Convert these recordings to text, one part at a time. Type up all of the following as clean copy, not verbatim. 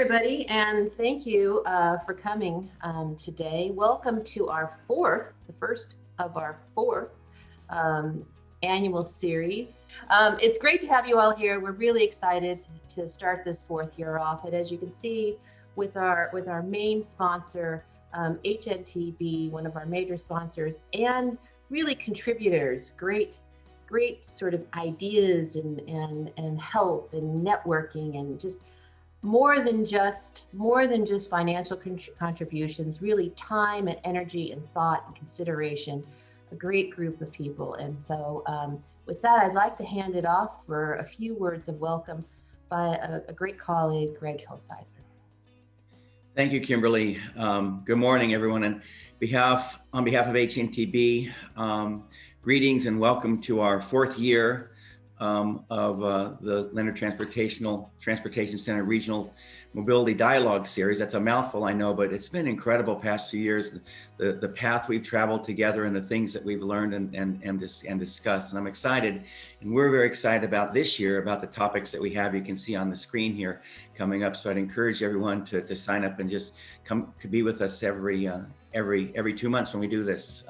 everybody, and thank you for coming today. Welcome to our the first of our fourth annual series. It's great to have you all here. We're really excited to start this fourth year off. And as you can see, with our main sponsor, HNTB, one of our major sponsors, and really contributors, great sort of ideas and help and networking and just more than just financial contributions, really time and energy and thought and consideration, a great group of people. And so with that, I'd like to hand it off for a few words of welcome by a great colleague, Greg Hilsizer. Thank you, Kimberly. Good morning, everyone. On behalf of HNTB, greetings and welcome to our fourth year of the Leonard Transportation Center Regional Mobility Dialogue Series. That's a mouthful, I know, but it's been incredible past 2 years, the path we've traveled together and the things that we've learned and discussed. And I'm excited, and we're very excited about this year, about the topics that we have. You can see on the screen here coming up. So I'd encourage everyone to sign up and just come to be with us every 2 months when we do this.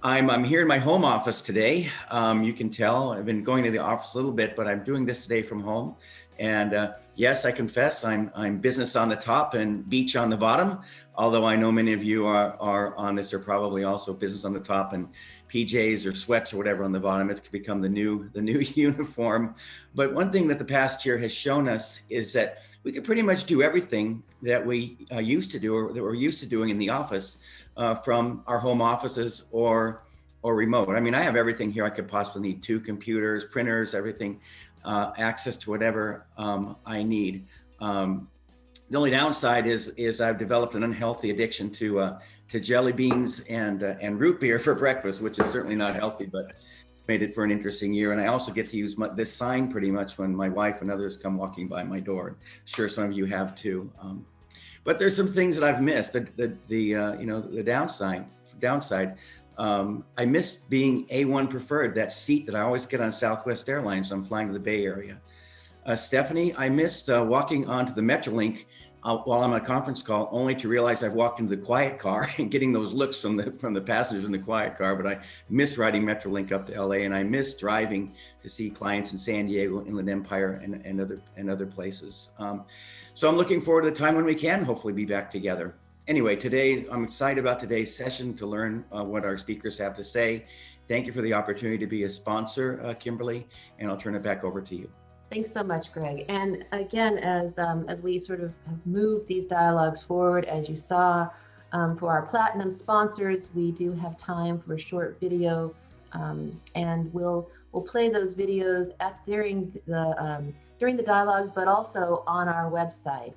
I'm here in my home office today. You can tell I've been going to the office a little bit, but I'm doing this today from home. And yes, I confess I'm business on the top and beach on the bottom. Although I know many of you are on this, are probably also business on the top and PJs or sweats or whatever on the bottom. It's become the new uniform. But one thing that the past year has shown us is that we could pretty much do everything that we used to do or that we're used to doing in the office from our home offices or remote. I mean, I have everything here I could possibly need: 2 computers, printers, everything, access to whatever I need. The only downside is I've developed an unhealthy addiction to jelly beans and root beer for breakfast, which is certainly not healthy, but made it for an interesting year. And I also get to use this sign pretty much when my wife and others come walking by my door. I'm sure some of you have too. But there's some things that I've missed. The downside. I miss being A1 preferred, that seat that I always get on Southwest Airlines when I'm flying to the Bay Area. Stephanie, I missed walking onto the Metrolink while I'm on a conference call, only to realize I've walked into the quiet car and getting those looks from the passengers in the quiet car. But I miss riding Metrolink up to LA, and I miss driving to see clients in San Diego, Inland Empire, and other places. So I'm looking forward to the time when we can hopefully be back together. Anyway, today I'm excited about today's session to learn what our speakers have to say. Thank you for the opportunity to be a sponsor, Kimberly, and I'll turn it back over to you. Thanks so much, Greg. And again, as we sort of have moved these dialogues forward, as you saw, for our platinum sponsors, we do have time for a short video, and we'll play those videos during the dialogues, but also on our website.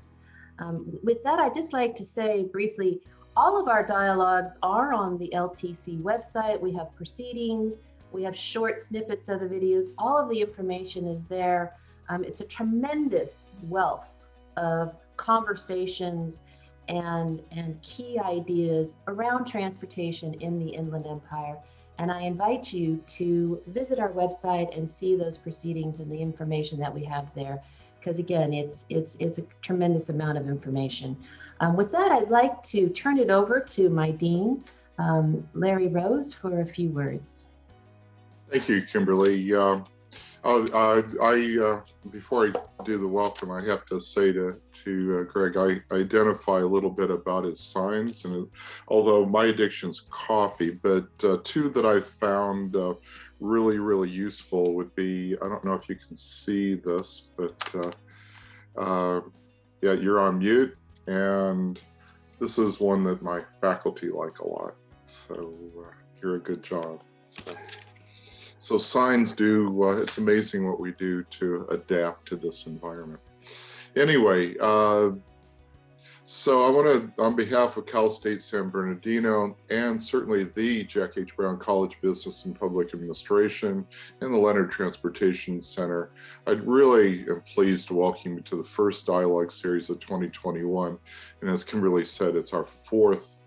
With that, I'd just like to say briefly, all of our dialogues are on the LTC website. We have proceedings, we have short snippets of the videos. All of the information is there. It's a tremendous wealth of conversations and key ideas around transportation in the Inland Empire. And I invite you to visit our website and see those proceedings and the information that we have there, because again, it's a tremendous amount of information. With that, I'd like to turn it over to my dean, Larry Rose, for a few words. Thank you, Kimberly. Before I do the welcome, I have to say to Greg, I identify a little bit about his signs, and although my addiction's coffee, but 2 that I found really useful would be, I don't know if you can see this, but yeah, you're on mute, and this is one that my faculty like a lot, so you're a good job. So signs do, it's amazing what we do to adapt to this environment. Anyway, so I want to, on behalf of Cal State San Bernardino and certainly the Jack H. Brown College Business and Public Administration and the Leonard Transportation Center, I really am pleased to welcome you to the first dialogue series of 2021. And as Kimberly said, it's our fourth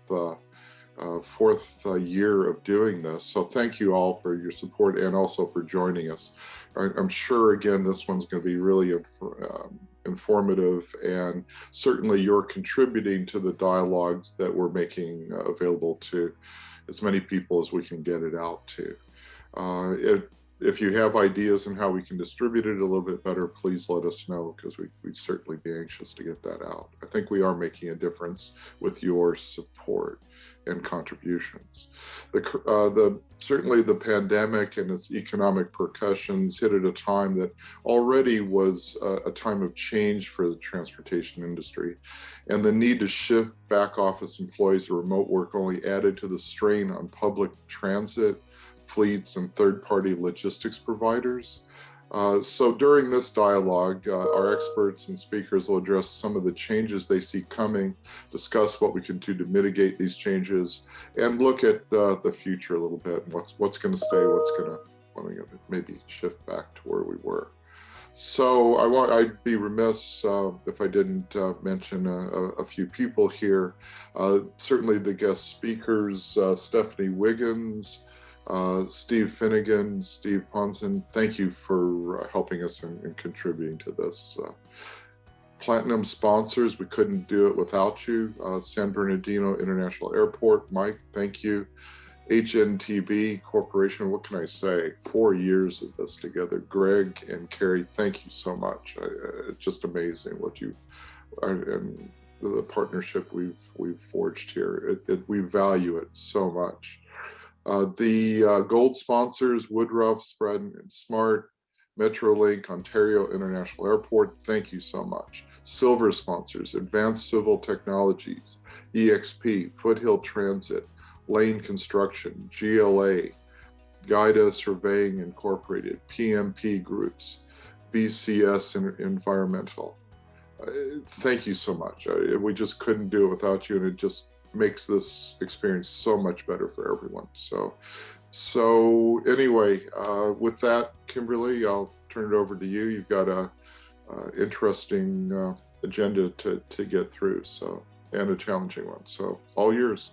year of doing this. So thank you all for your support and also for joining us. I'm sure, again, this one's going to be really informative, and certainly you're contributing to the dialogues that we're making available to as many people as we can get it out to. If you have ideas on how we can distribute it a little bit better, please let us know, because we'd certainly be anxious to get that out. I think we are making a difference with your support and contributions. Certainly the pandemic and its economic repercussions hit at a time that already was a time of change for the transportation industry, and the need to shift back office employees to remote work only added to the strain on public transit, fleets, and third-party logistics providers. So during this dialogue, our experts and speakers will address some of the changes they see coming, discuss what we can do to mitigate these changes, and look at the future a little bit, and what's going to stay, what's going to maybe shift back to where we were. So I'd be remiss if I didn't mention a few people here. Certainly the guest speakers, Stephanie Wiggins, Steve Finnegan, Steve Ponson, thank you for helping us and contributing to this. Platinum sponsors, we couldn't do it without you. San Bernardino International Airport, Mike, thank you. HNTB Corporation, what can I say? 4 years of this together. Greg and Carrie, thank you so much. It's just amazing what you and the partnership we've forged here. We value it so much. The gold sponsors, Woodruff, Spread and Smart, Metrolink, Ontario International Airport, thank you so much. Silver sponsors, Advanced Civil Technologies, EXP, Foothill Transit, Lane Construction, GLA, Guida Surveying Incorporated, PMP Groups, VCS Environmental. Thank you so much. We just couldn't do it without you, and it just makes this experience so much better for everyone. So anyway, with that, Kimberly, I'll turn it over to you. You've got a interesting agenda to get through, and a challenging one. So all yours.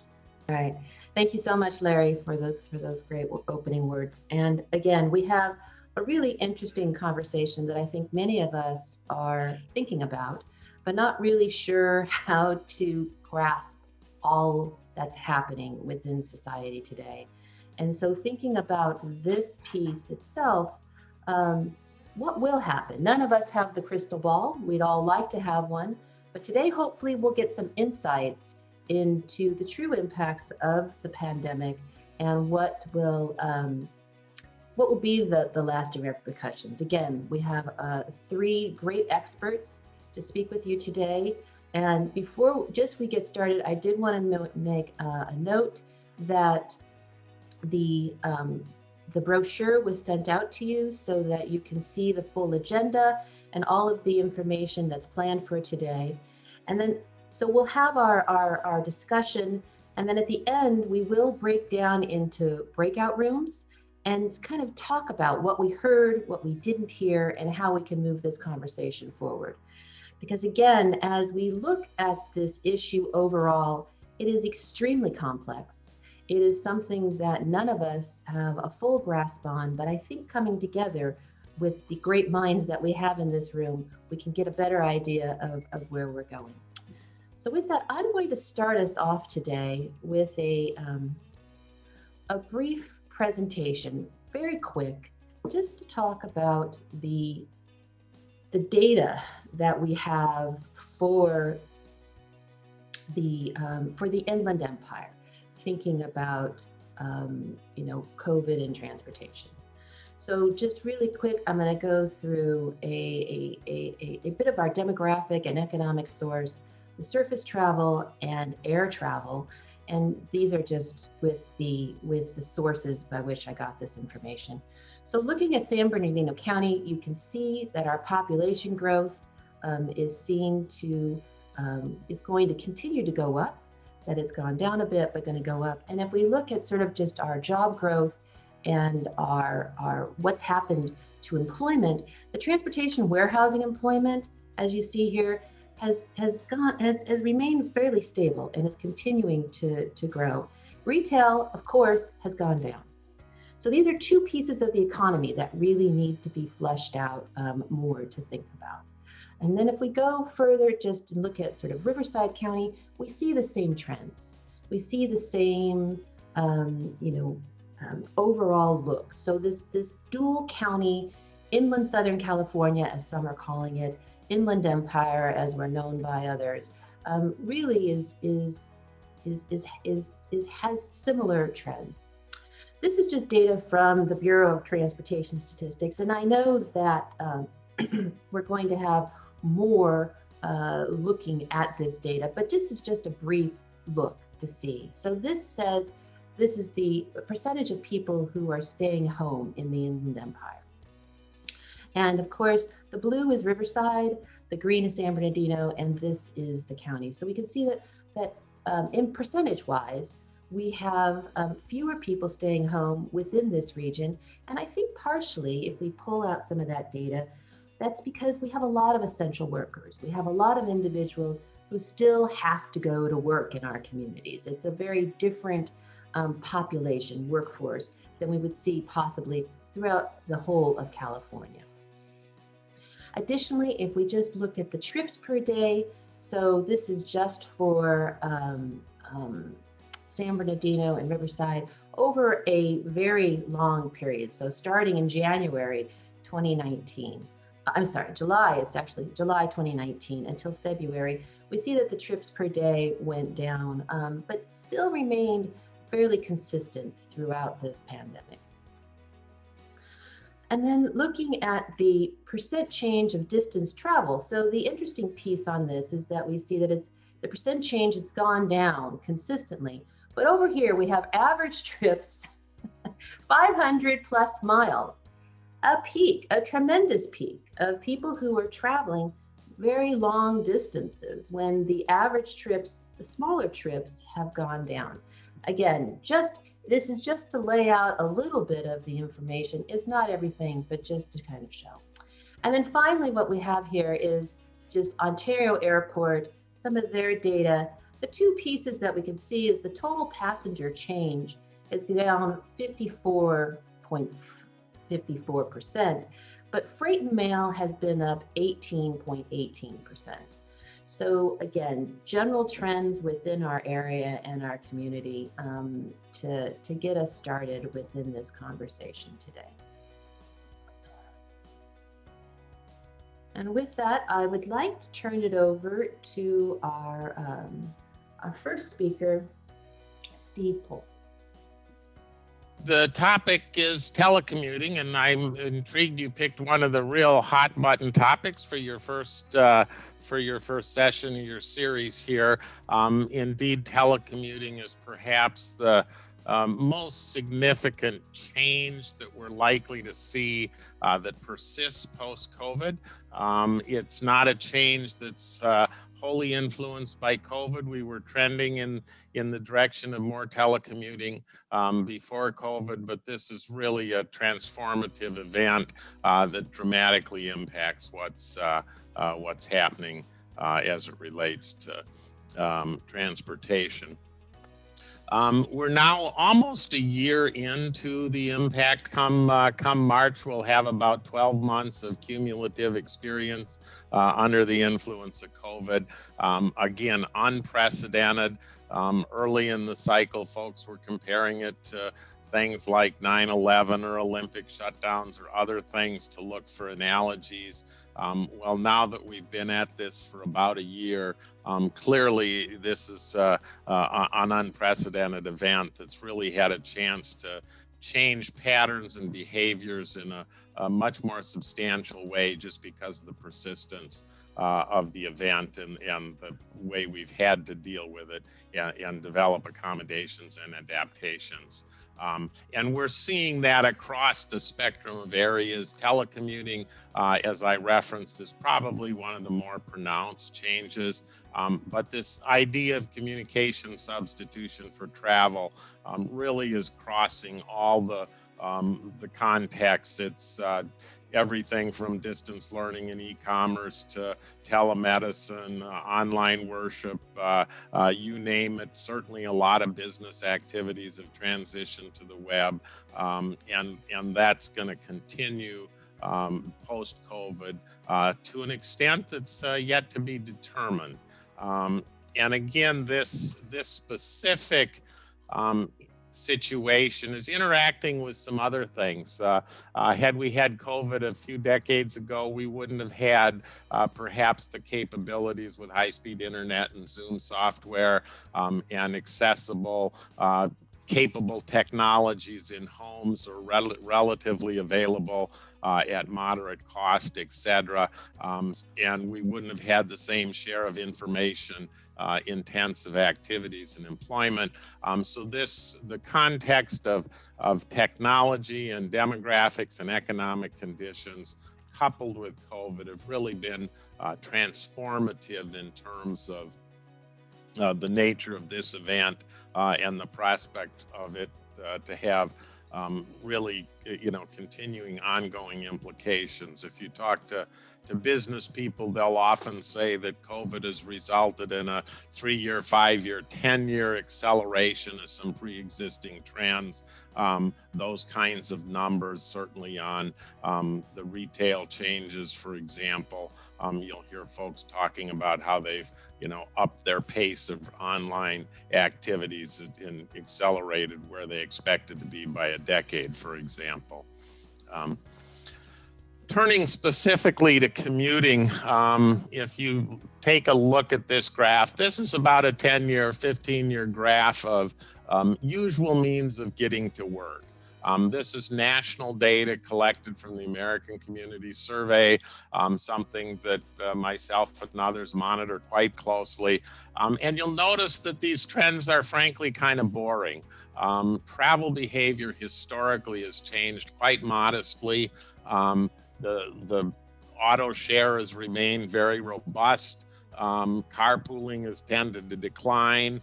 All right. Thank you so much, Larry, for those great opening words. And again, we have a really interesting conversation that I think many of us are thinking about, but not really sure how to grasp all that's happening within society today. And so thinking about this piece itself, what will happen? None of us have the crystal ball. We'd all like to have one, but today hopefully we'll get some insights into the true impacts of the pandemic and what will be the lasting repercussions. Again, we have 3 great experts to speak with you today. And before we get started, I did want to make a note that the brochure was sent out to you so that you can see the full agenda and all of the information that's planned for today. And then, so we'll have our discussion, and then at the end, we will break down into breakout rooms and kind of talk about what we heard, what we didn't hear, and how we can move this conversation forward. Because again, as we look at this issue overall, it is extremely complex. It is something that none of us have a full grasp on, but I think coming together with the great minds that we have in this room, we can get a better idea of where we're going. So with that, I'm going to start us off today with a brief presentation, very quick, just to talk about the data that we have for the Inland Empire, thinking about COVID and transportation. So just really quick, I'm going to go through a bit of our demographic and economic source, the surface travel and air travel, and these are just with the sources by which I got this information. So looking at San Bernardino County, you can see that our population growth is going to continue to go up, that it's gone down a bit, but going to go up. And if we look at sort of just our job growth and our what's happened to employment, the transportation warehousing employment, as you see here, has remained fairly stable and is continuing to grow. Retail, of course, has gone down. So these are 2 pieces of the economy that really need to be fleshed out more to think about. And then if we go further, just to look at sort of Riverside County, we see the same trends. We see the same, overall look. So this dual county, inland Southern California, as some are calling it, Inland Empire, as we're known by others, really has similar trends. This is just data from the Bureau of Transportation Statistics, and I know that we're going to have more looking at this data, but this is just a brief look to see. So this says this is the percentage of people who are staying home in the Inland Empire. And of course, the blue is Riverside, the green is San Bernardino, and this is the county. So we can see that in percentage-wise, we have fewer people staying home within this region. And I think partially, if we pull out some of that data, that's because we have a lot of essential workers. We have a lot of individuals who still have to go to work in our communities. It's a very different population, workforce, than we would see possibly throughout the whole of California. Additionally, if we just look at the trips per day, so this is just for San Bernardino and Riverside over a very long period. So starting in January 2019, July, it's actually July 2019 until February, we see that the trips per day went down, but still remained fairly consistent throughout this pandemic. And then looking at the percent change of distance travel. So the interesting piece on this is that we see that the percent change has gone down consistently. But over here, we have average trips, 500 plus miles, a peak, a tremendous peak of people who are traveling very long distances when the average trips, the smaller trips, have gone down. Again, this is just to lay out a little bit of the information. It's not everything, but just to kind of show. And then finally, what we have here is just Ontario Airport, some of their data. The two pieces that we can see is the total passenger change is down 54.54%, but freight and mail has been up 18.18%. So again, general trends within our area and our community to get us started within this conversation today. And with that, I would like to turn it over to our first speaker, Steve Polson. The topic is telecommuting, and I'm intrigued you picked one of the real hot button topics for your first session of your series here. Indeed, telecommuting is perhaps the most significant change that we're likely to see that persists post-COVID. It's not a change that's wholly influenced by COVID. We were trending in the direction of more telecommuting before COVID, but this is really a transformative event that dramatically impacts what's happening as it relates to transportation. We're now almost a year into the impact. Come March, we'll have about 12 months of cumulative experience under the influence of COVID. Again, unprecedented. Early in the cycle, folks were comparing it to things like 9/11 or Olympic shutdowns or other things to look for analogies. Well, now that we've been at this for about a year, clearly this is an unprecedented event that's really had a chance to change patterns and behaviors in a much more substantial way just because of the persistence of the event and the way we've had to deal with it and develop accommodations and adaptations. And we're seeing that across the spectrum of areas. Telecommuting, as I referenced, is probably one of the more pronounced changes. But this idea of communication substitution for travel really is crossing all the contexts. It's everything from distance learning and e-commerce to telemedicine, online worship, you name it. Certainly a lot of business activities have transitioned to the web, and that's going to continue post-COVID to an extent that's yet to be determined. And again, this specific situation is interacting with some other things. Had we had COVID a few decades ago, we wouldn't have had perhaps the capabilities with high-speed internet and Zoom software and accessible capable technologies in homes or relatively available at moderate cost, et cetera. And we wouldn't have had the same share of information intensive activities and employment. So the context of technology and demographics and economic conditions coupled with COVID have really been transformative in terms of the nature of this event and the prospect of it to have really, continuing ongoing implications. If you talk to business people, they'll often say that COVID has resulted in a 3-year, 5-year, 10-year acceleration of some pre-existing trends. Those kinds of numbers, certainly on the retail changes, for example, you'll hear folks talking about how they've, upped their pace of online activities and accelerated where they expected to be by a decade, for example. Turning specifically to commuting, if you take a look at this graph, this is about a 10-year, 15-year graph of usual means of getting to work. This is national data collected from the American Community Survey, something that myself and others monitor quite closely. And you'll notice that these trends are frankly kind of boring. Travel behavior historically has changed quite modestly. The auto share has remained very robust. Carpooling has tended to decline.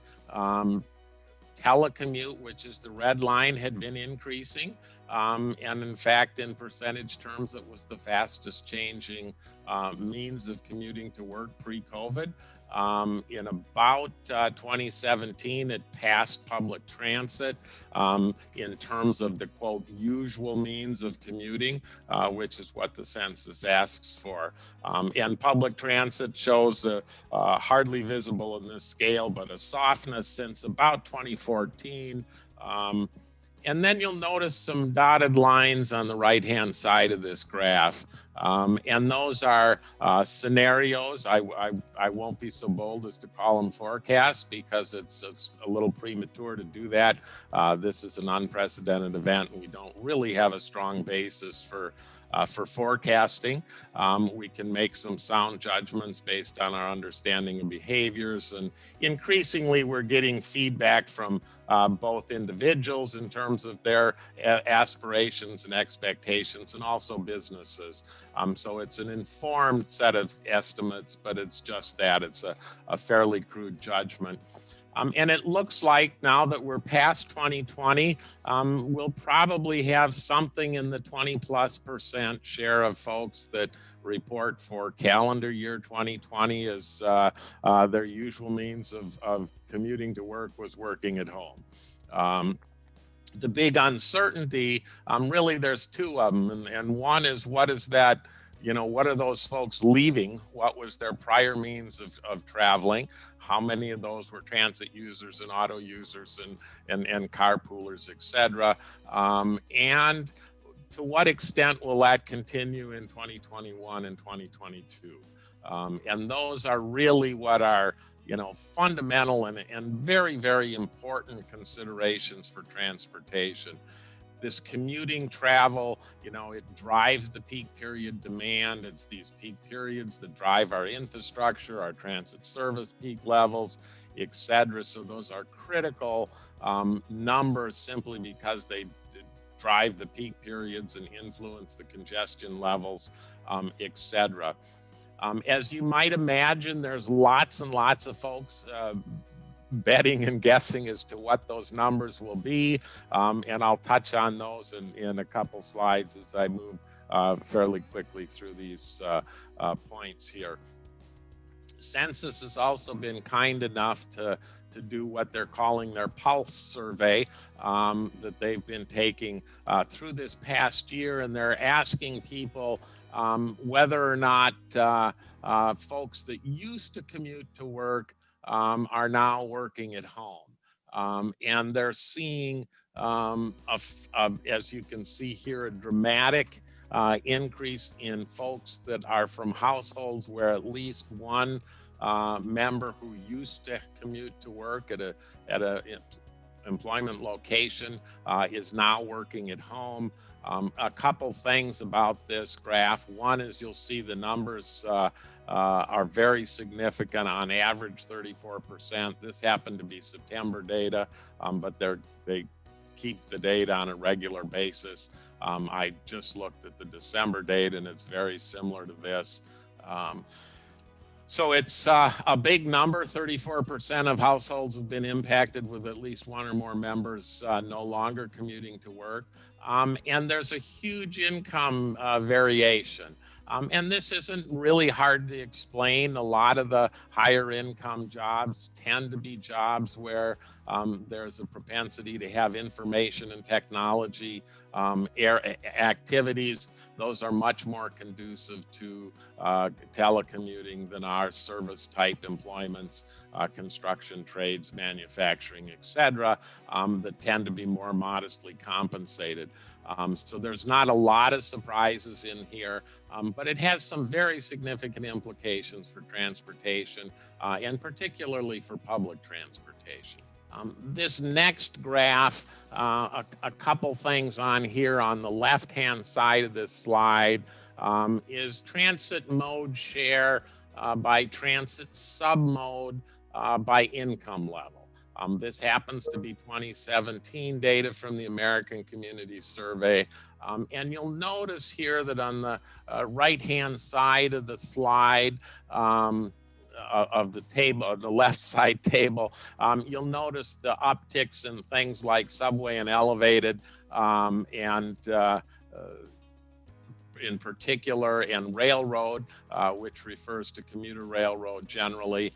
Telecommute, which is the red line, had been increasing. And in fact, in percentage terms, it was the fastest changing means of commuting to work pre-COVID. In about 2017, it passed public transit in terms of the, quote, usual means of commuting, which is what the census asks for. And public transit shows hardly visible in this scale, but a softness since about 2014. And then you'll notice some dotted lines on the right-hand side of this graph. And those are scenarios. I won't be so bold as to call them forecasts because it's a little premature to do that. This is an unprecedented event, and we don't really have a strong basis for forecasting. We can make some sound judgments based on our understanding of behaviors, and increasingly we're getting feedback from both individuals in terms of their aspirations and expectations, and also businesses. So it's an informed set of estimates, but it's just that. It's a fairly crude judgment. And it looks like now that we're past 2020, we'll probably have something in the 20+% share of folks that report for calendar year 2020 as their usual means of commuting to work was working at home. The big uncertainty, really there's two of them. And one is, what is that, what are those folks leaving? What was their prior means of traveling? How many of those were transit users and auto users and carpoolers, et cetera? And to what extent will that continue in 2021 and 2022? And those are really what are fundamental and very, very important considerations for transportation. This commuting travel, it drives the peak period demand. It's these peak periods that drive our infrastructure, our transit service peak levels, et cetera. So those are critical numbers simply because they drive the peak periods and influence the congestion levels, et cetera. As you might imagine, there's lots and lots of folks betting and guessing as to what those numbers will be. And I'll touch on those in a couple slides as I move fairly quickly through these points here. Census has also been kind enough to do what they're calling their pulse survey that they've been taking through this past year, and they're asking people whether or not folks that used to commute to work are now working at home. And they're seeing, as you can see here, a dramatic increase in folks that are from households where at least one member who used to commute to work at a employment location is now working at home. A couple things about this graph. One is you'll see the numbers are very significant, on average 34%. This happened to be September data, but they keep the data on a regular basis. I just looked at the December data and it's very similar to this. So it's a big number. 34% of households have been impacted with at least one or more members no longer commuting to work. And there's a huge income variation. And this isn't really hard to explain. A lot of the higher income jobs tend to be jobs where there's a propensity to have information and technology activities. Those are much more conducive to telecommuting than our service type employments, construction, trades, manufacturing, etc., that tend to be more modestly compensated. So there's not a lot of surprises in here, but it has some very significant implications for transportation, and particularly for public transportation. This next graph, a couple things on here on the left-hand side of this slide is transit mode share by transit submode by income level. This happens to be 2017 data from the American Community Survey. And you'll notice here that on the right-hand side of the slide, of the table, the left side table, you'll notice the upticks in things like subway and elevated, and in particular, and railroad, which refers to commuter railroad generally.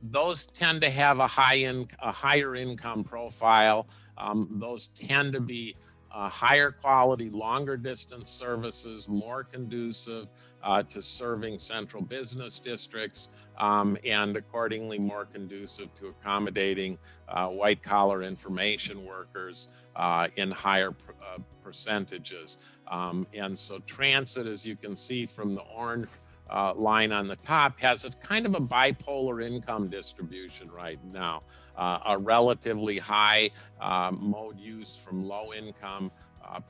Those tend to have a higher income profile. Those tend to be higher quality, longer distance services, more conducive to serving central business districts, and accordingly more conducive to accommodating white collar information workers in higher percentages. And so transit, as you can see from the orange line on the top, has a kind of a bipolar income distribution right now. A relatively high mode use from low income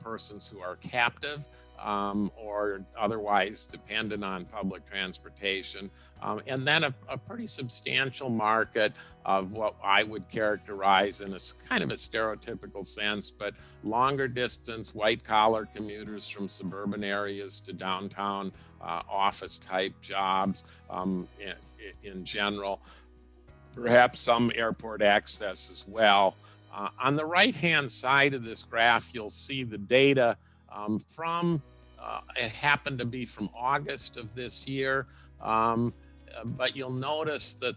persons who are captive or otherwise dependent on public transportation, and then a pretty substantial market of what I would characterize in a kind of a stereotypical sense, but longer distance white collar commuters from suburban areas to downtown office type jobs in general, perhaps some airport access as well. On the right-hand side of this graph, you'll see the data from, it happened to be from August of this year, but you'll notice that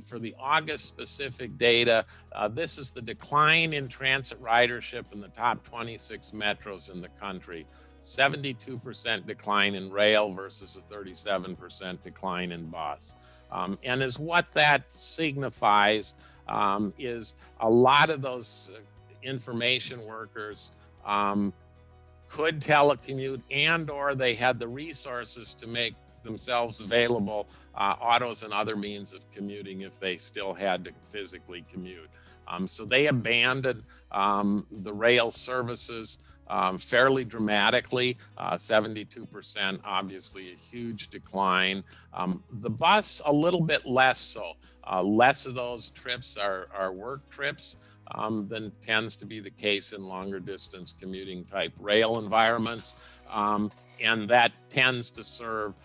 for the August specific data, this is the decline in transit ridership in the top 26 metros in the country. 72% decline in rail versus a 37% decline in bus. And as what that signifies is a lot of those information workers could telecommute, and or they had the resources to make themselves available autos and other means of commuting if they still had to physically commute. So they abandoned the rail services fairly dramatically, 72%, obviously a huge decline. The bus, a little bit less so. Less of those trips are work trips. than tends to be the case in longer distance commuting type rail environments. And that tends to serve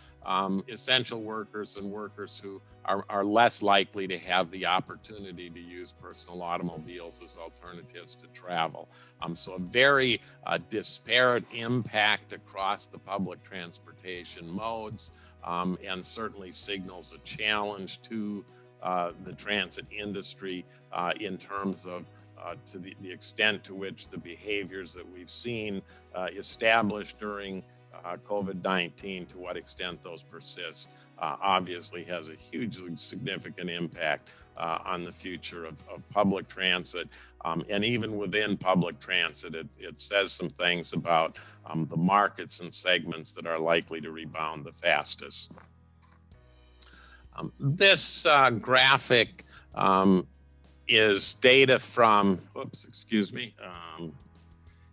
essential workers and workers who are less likely to have the opportunity to use personal automobiles as alternatives to travel. So a very disparate impact across the public transportation modes, and certainly signals a challenge to the transit industry in terms of to the extent to which the behaviors that we've seen established during COVID-19, to what extent those persist, obviously has a hugely significant impact on the future of public transit. And even within public transit, it says some things about the markets and segments that are likely to rebound the fastest. This graphic is data from,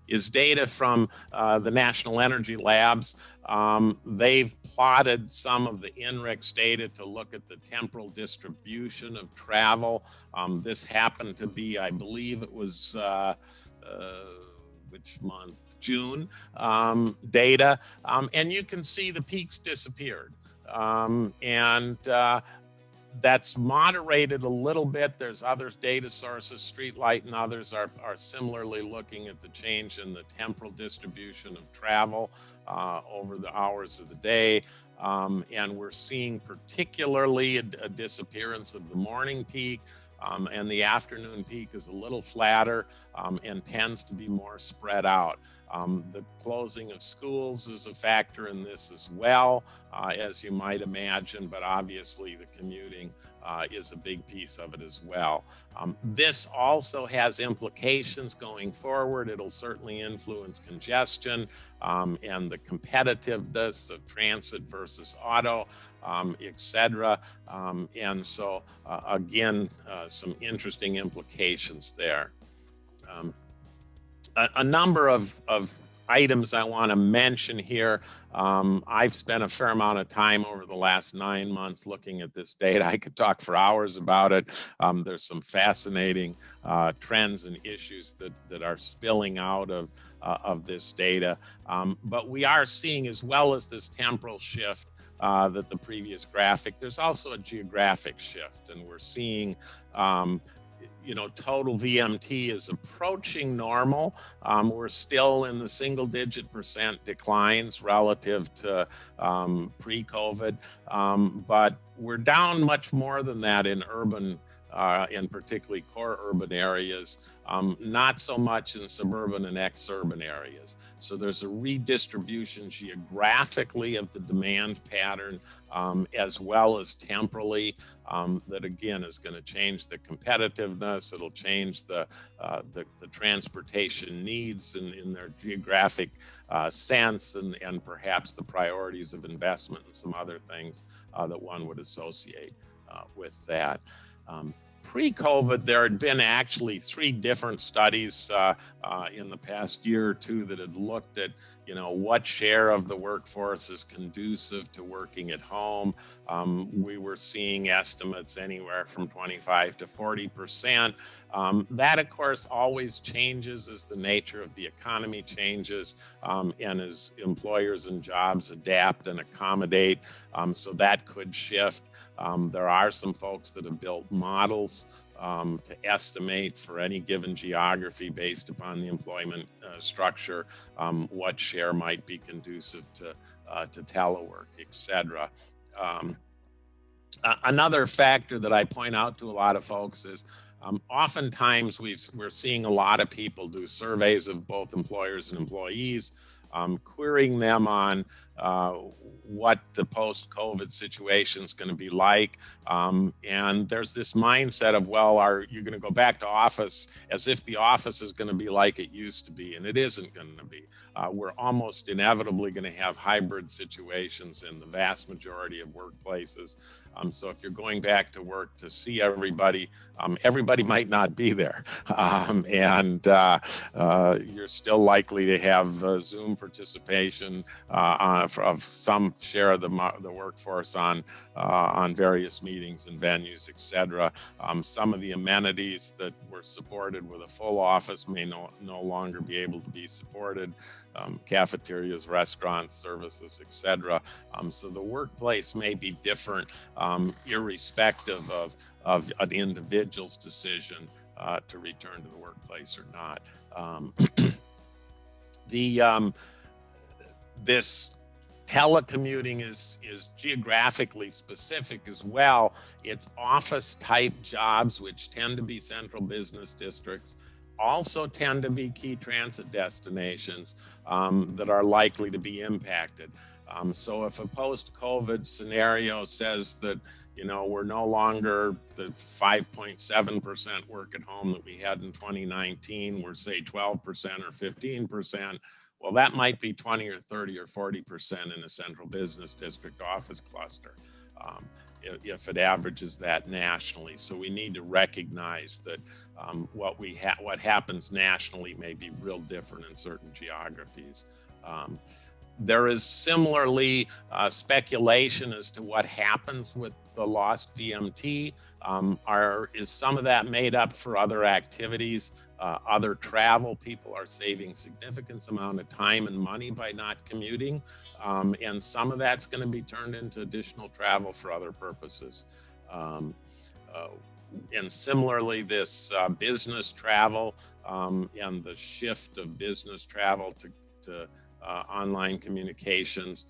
is data from the National Energy Labs. They've plotted some of the INRIX data to look at the temporal distribution of travel. This happened to be, I believe it was, which month? June data. And you can see the peaks disappeared. That's moderated a little bit. There's other data sources, Streetlight and others are similarly looking at the change in the temporal distribution of travel over the hours of the day. And we're seeing particularly a disappearance of the morning peak. And the afternoon peak is a little flatter and tends to be more spread out. The closing of schools is a factor in this as well, as you might imagine, but obviously the commuting is a big piece of it as well. This also has implications going forward. It'll certainly influence congestion and the competitiveness of transit versus auto, et cetera. And so, again, some interesting implications there. A number of items I want to mention here. I've spent a fair amount of time over the last 9 months looking at this data. I could talk for hours about it. There's some fascinating trends and issues that are spilling out of this data. But we are seeing, as well as this temporal shift that the previous graphic, there's also a geographic shift, and we're seeing total VMT is approaching normal. We're still in the single-digit % declines relative to pre-COVID, but we're down much more than that in urban and particularly core urban areas, not so much in suburban and exurban areas. So there's a redistribution geographically of the demand pattern, as well as temporally, that again is going to change the competitiveness. It'll change the transportation needs in their geographic sense, and perhaps the priorities of investment and some other things that one would associate with that. Pre-COVID, there had been actually 3 different studies in the past year or two that had looked at, what share of the workforce is conducive to working at home. We were seeing estimates anywhere from 25 to 40%. That, of course, always changes as the nature of the economy changes, and as employers and jobs adapt and accommodate. So that could shift. There are some folks that have built models to estimate for any given geography based upon the employment structure, what share might be conducive to telework, et cetera. Another factor that I point out to a lot of folks is oftentimes we're seeing a lot of people do surveys of both employers and employees, querying them on what the post-COVID situation is going to be like. And there's this mindset of, well, are you going to go back to office, as if the office is going to be like it used to be, and it isn't going to be. We're almost inevitably going to have hybrid situations in the vast majority of workplaces. So if you're going back to work to see everybody, everybody might not be there. And you're still likely to have Zoom participation of some share of the workforce on various meetings and venues, etc. Some of the amenities that were supported with a full office may no longer be able to be supported. Cafeterias, restaurants, services, etc. So the workplace may be different, irrespective of an individual's decision to return to the workplace or not. This telecommuting is geographically specific as well. It's office type jobs, which tend to be central business districts, also tend to be key transit destinations that are likely to be impacted. So if a post-COVID scenario says that, we're no longer the 5.7% work at home that we had in 2019, we're say 12% or 15%, well, that might be 20 or 30 or 40% in a central business district office cluster, if it averages that nationally. So we need to recognize that what happens nationally may be real different in certain geographies. There is similarly speculation as to what happens with the lost VMT. Is some of that made up for other activities, other travel? People are saving significant amount of time and money by not commuting, and some of that's going to be turned into additional travel for other purposes. And similarly, this business travel and the shift of business travel to online communications,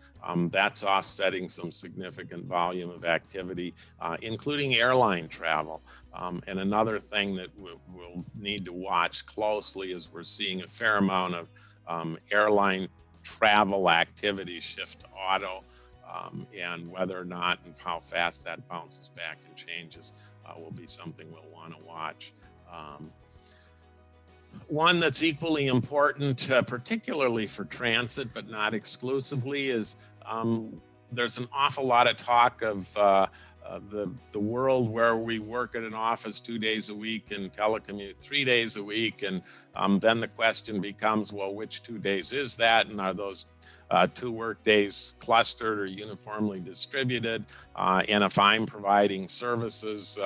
that's offsetting some significant volume of activity, including airline travel. And another thing that we'll need to watch closely is we're seeing a fair amount of airline travel activity shift to auto, and whether or not and how fast that bounces back and changes will be something we'll want to watch. One that's equally important, particularly for transit, but not exclusively, is there's an awful lot of talk of the world where we work at an office 2 days a week and telecommute 3 days a week. And then the question becomes, well, which 2 days is that? And are those 2 work days clustered or uniformly distributed? And if I'm providing services,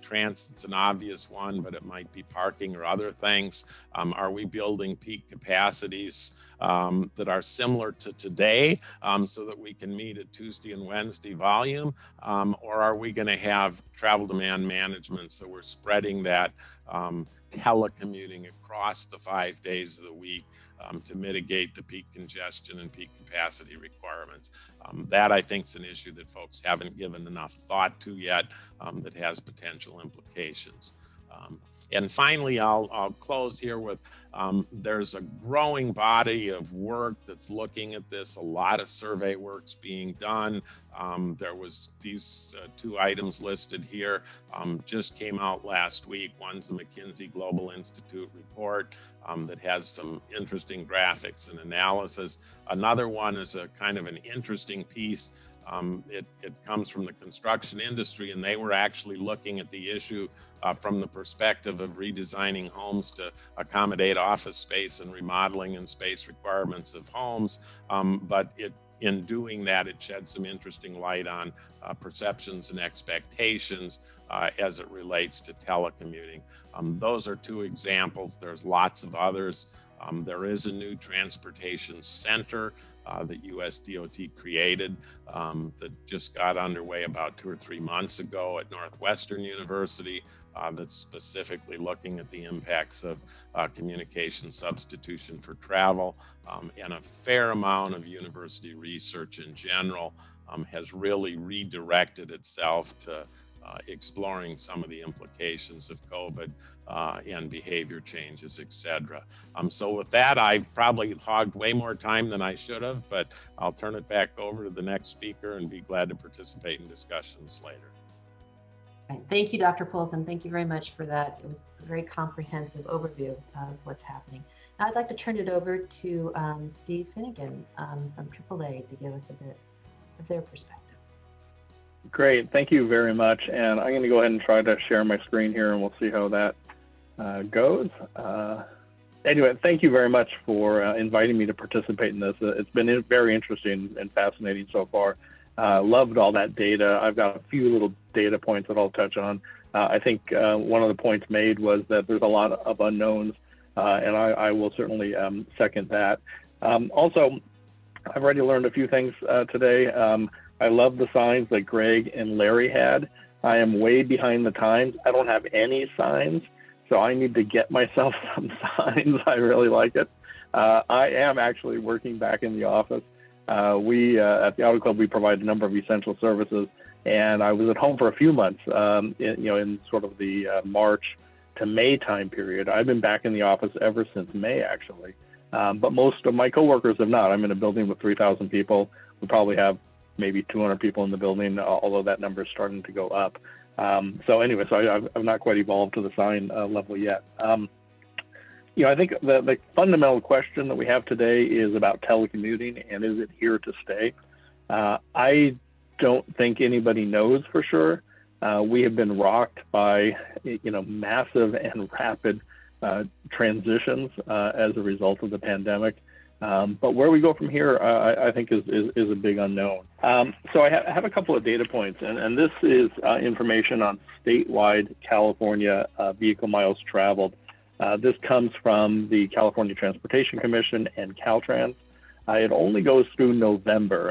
transit's an obvious one, but it might be parking or other things. Are we building peak capacities that are similar to today so that we can meet at Tuesday and Wednesday volume? Or are we going to have travel demand management so we're spreading that telecommuting across the 5 days of the week to mitigate the peak congestion and peak capacity requirements? That, I think, is an issue that folks haven't given enough thought to yet, that has potential implications. And finally, I'll close here with there's a growing body of work that's looking at this. A lot of survey work's being done. There was these 2 items listed here, just came out last week. One's the McKinsey Global Institute report that has some interesting graphics and analysis. Another one is a kind of an interesting piece. It comes from the construction industry, and they were actually looking at the issue from the perspective of redesigning homes to accommodate office space and remodeling and space requirements of homes. But in doing that, it shed some interesting light on perceptions and expectations as it relates to telecommuting. Those are 2 examples. There's lots of others. There is a new transportation center that US DOT created that just got underway about 2 or 3 months ago at Northwestern University that's specifically looking at the impacts of communication substitution for travel. And a fair amount of university research in general has really redirected itself to exploring some of the implications of COVID and behavior changes, etc. So with that, I've probably hogged way more time than I should have, but I'll turn it back over to the next speaker and be glad to participate in discussions later. Right. Thank you, Dr. Polson. Thank you very much for that. It was a very comprehensive overview of what's happening. Now I'd like to turn it over to Steve Finnegan from AAA to give us a bit of their perspective. Great, thank you very much. And I'm going to go ahead and try to share my screen here, and we'll see how that goes. Anyway, thank you very much for inviting me to participate in this. It's been very interesting and fascinating so far. Loved all that data. I've got a few little data points that I'll touch on. I think one of the points made was that there's a lot of unknowns, and I will certainly second that. Also, I've already learned a few things today. I love the signs that Greg and Larry had. I am way behind the times. I don't have any signs, so I need to get myself some signs. I really like it. I am actually working back in the office. We at the Auto Club, we provide a number of essential services, and I was at home for a few months, in sort of the March to May time period. I've been back in the office ever since May, actually, but most of my coworkers have not. I'm in a building with 3,000 people. We probably have maybe 200 people in the building, although that number is starting to go up. So anyway, so I've not quite evolved to the sign level yet. I think the fundamental question that we have today is about telecommuting, and is it here to stay? I don't think anybody knows for sure. We have been rocked by, massive and rapid transitions as a result of the pandemic. But where we go from here, I think is a big unknown. So I have a couple of data points, and this is information on statewide California vehicle miles traveled. This comes from the California Transportation Commission and Caltrans. It only goes through November,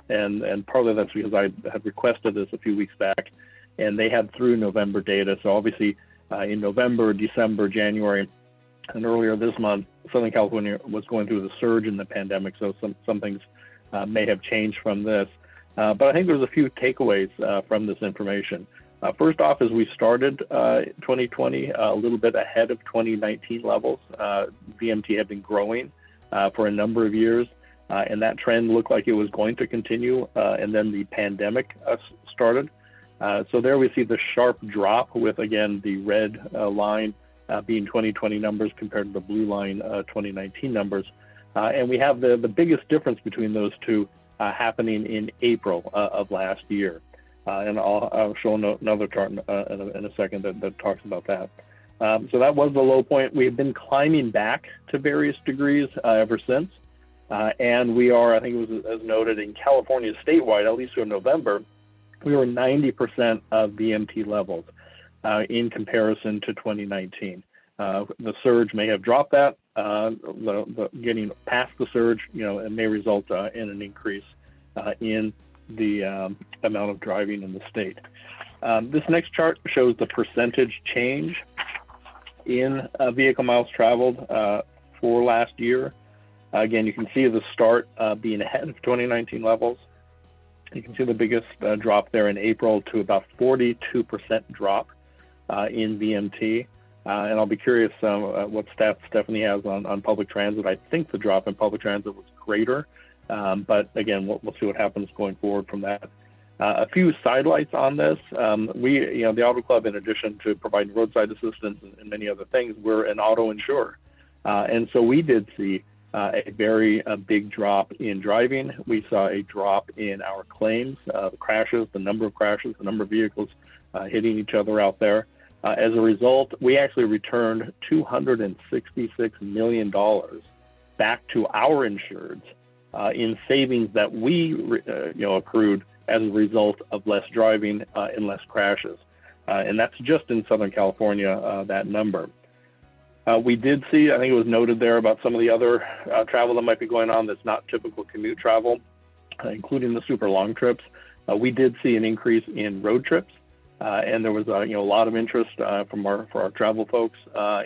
and partly that's because I had requested this a few weeks back, and they had through November data. So obviously in November, December, January, and earlier this month, Southern California was going through the surge in the pandemic, so some things may have changed from this. But I think there's a few takeaways from this information. First off, as we started 2020 a little bit ahead of 2019 levels, VMT had been growing for a number of years, and that trend looked like it was going to continue, and then the pandemic started. So there we see the sharp drop with, again, the red line being 2020 numbers compared to the blue line 2019 numbers. And we have the biggest difference between those two happening in April of last year. And I'll show another chart in a second that talks about that. So that was the low point. We've been climbing back to various degrees ever since. And we are, I think it was as noted in California statewide, at least through November, we were 90% of VMT levels in comparison to 2019. The surge may have dropped that. Getting past the surge, it may result in an increase in the amount of driving in the state. This next chart shows the percentage change in vehicle miles traveled for last year. Again, you can see the start being ahead of 2019 levels. You can see the biggest drop there in April to about 42% drop in VMT. And I'll be curious what stats Stephanie has on public transit. I think the drop in public transit was greater, but again, we'll see what happens going forward from that. A few sidelights on this. We, the Auto Club, in addition to providing roadside assistance and many other things, we're an auto insurer. And so we did see a very big drop in driving. We saw a drop in our claims, the crashes, the number of crashes, the number of vehicles hitting each other out there. As a result, we actually returned $266 million back to our insureds in savings that we accrued as a result of less driving and less crashes. And that's just in Southern California, that number. We did see, I think it was noted there about some of the other travel that might be going on that's not typical commute travel, including the super long trips. We did see an increase in road trips. And there was a lot of interest for our travel folks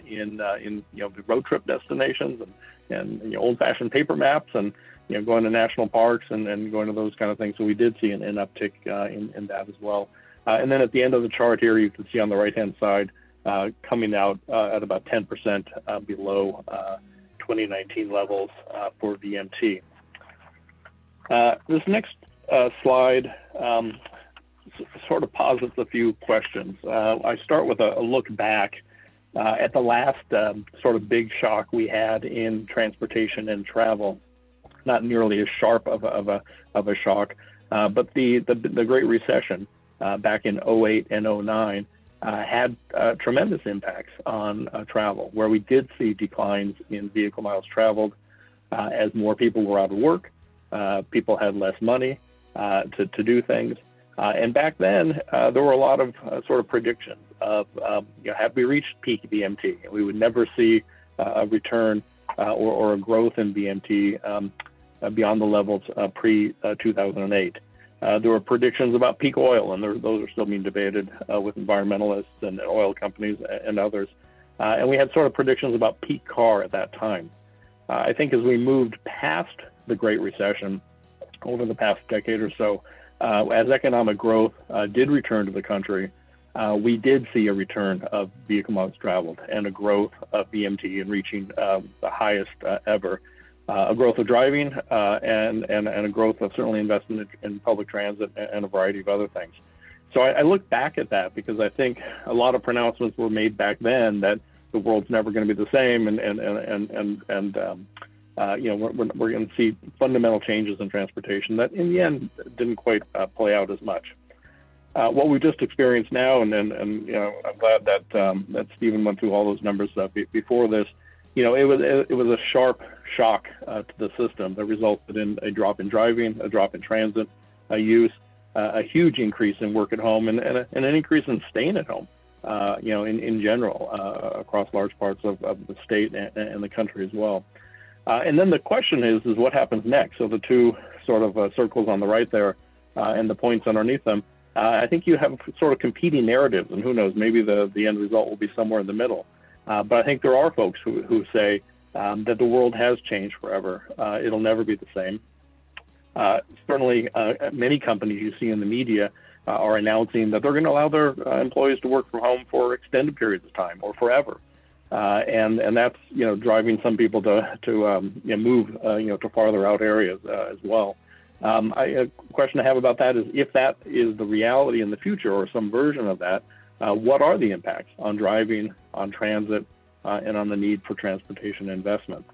in the road trip destinations and old-fashioned paper maps and going to national parks and going to those kind of things. So we did see an uptick in that as well. And then at the end of the chart here, you can see on the right-hand side coming out at about 10% below 2019 levels for VMT. This next slide sort of posits a few questions. I start with a look back at the last sort of big shock we had in transportation and travel. Not nearly as sharp of a shock, but the Great Recession back in 08 and 09 had tremendous impacts on travel, where we did see declines in vehicle miles traveled as more people were out of work, people had less money to do things. And back then, there were a lot of sort of predictions of, had we reached peak VMT, we would never see a return or a growth in VMT beyond the levels pre-2008. There were predictions about peak oil, and those are still being debated with environmentalists and oil companies and others. And we had sort of predictions about peak car at that time. I think as we moved past the Great Recession over the past decade or so, as economic growth did return to the country, we did see a return of vehicle miles traveled and a growth of VMT and reaching the highest ever. A growth of driving and a growth of certainly investment in public transit and a variety of other things. So I look back at that because I think a lot of pronouncements were made back then that the world's never going to be the same, we're going to see fundamental changes in transportation that in the end didn't quite play out as much. What we just experienced now, and I'm glad that Stephen went through all those numbers before this. It was a sharp shock to the system that resulted in a drop in driving, a drop in transit use, a huge increase in work at home, and an increase in staying at home. In general, across large parts of the state and the country as well. And then the question is what happens next? So the two sort of circles on the right there and the points underneath them, I think you have sort of competing narratives, and who knows, maybe the end result will be somewhere in the middle. But I think there are folks who say that the world has changed forever. It'll never be the same. Certainly, many companies you see in the media are announcing that they're going to allow their employees to work from home for extended periods of time or forever. And that's, driving some people to move, to farther out areas as well. A question I have about that is if that is the reality in the future or some version of that, what are the impacts on driving, on transit, and on the need for transportation investment?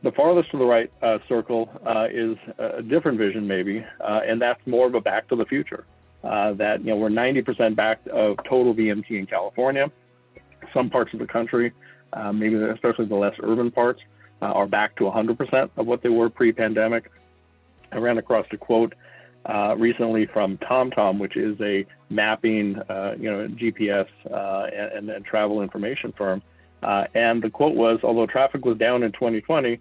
The farthest to the right circle is a different vision maybe, and that's more of a back to the future. That we're 90% back of total VMT in California. Some parts of the country, maybe especially the less urban parts, are back to 100% of what they were pre-pandemic. I ran across a quote recently from TomTom, which is a mapping, GPS and travel information firm. And the quote was, although traffic was down in 2020,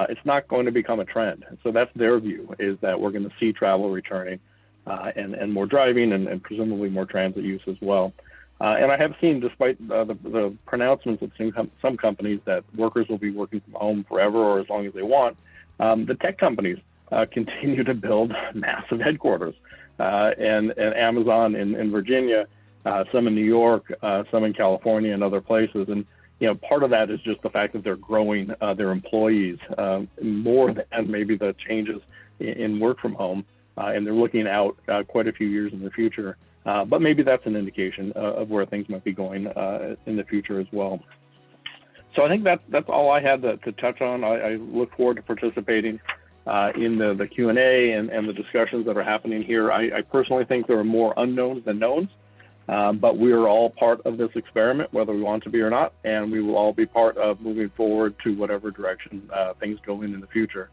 it's not going to become a trend. So that's their view, is that we're going to see travel returning and more driving and presumably more transit use as well. And I have seen, despite the pronouncements of some companies that workers will be working from home forever or as long as they want, the tech companies continue to build massive headquarters. And Amazon in Virginia, some in New York, some in California and other places. And part of that is just the fact that they're growing their employees more than maybe the changes in work from home. And they're looking out quite a few years in the future. But maybe that's an indication of where things might be going in the future as well. So I think that's all I had to touch on. I look forward to participating in the Q&A and the discussions that are happening here. I personally think there are more unknowns than knowns, but we are all part of this experiment, whether we want to be or not, and we will all be part of moving forward to whatever direction things go in the future.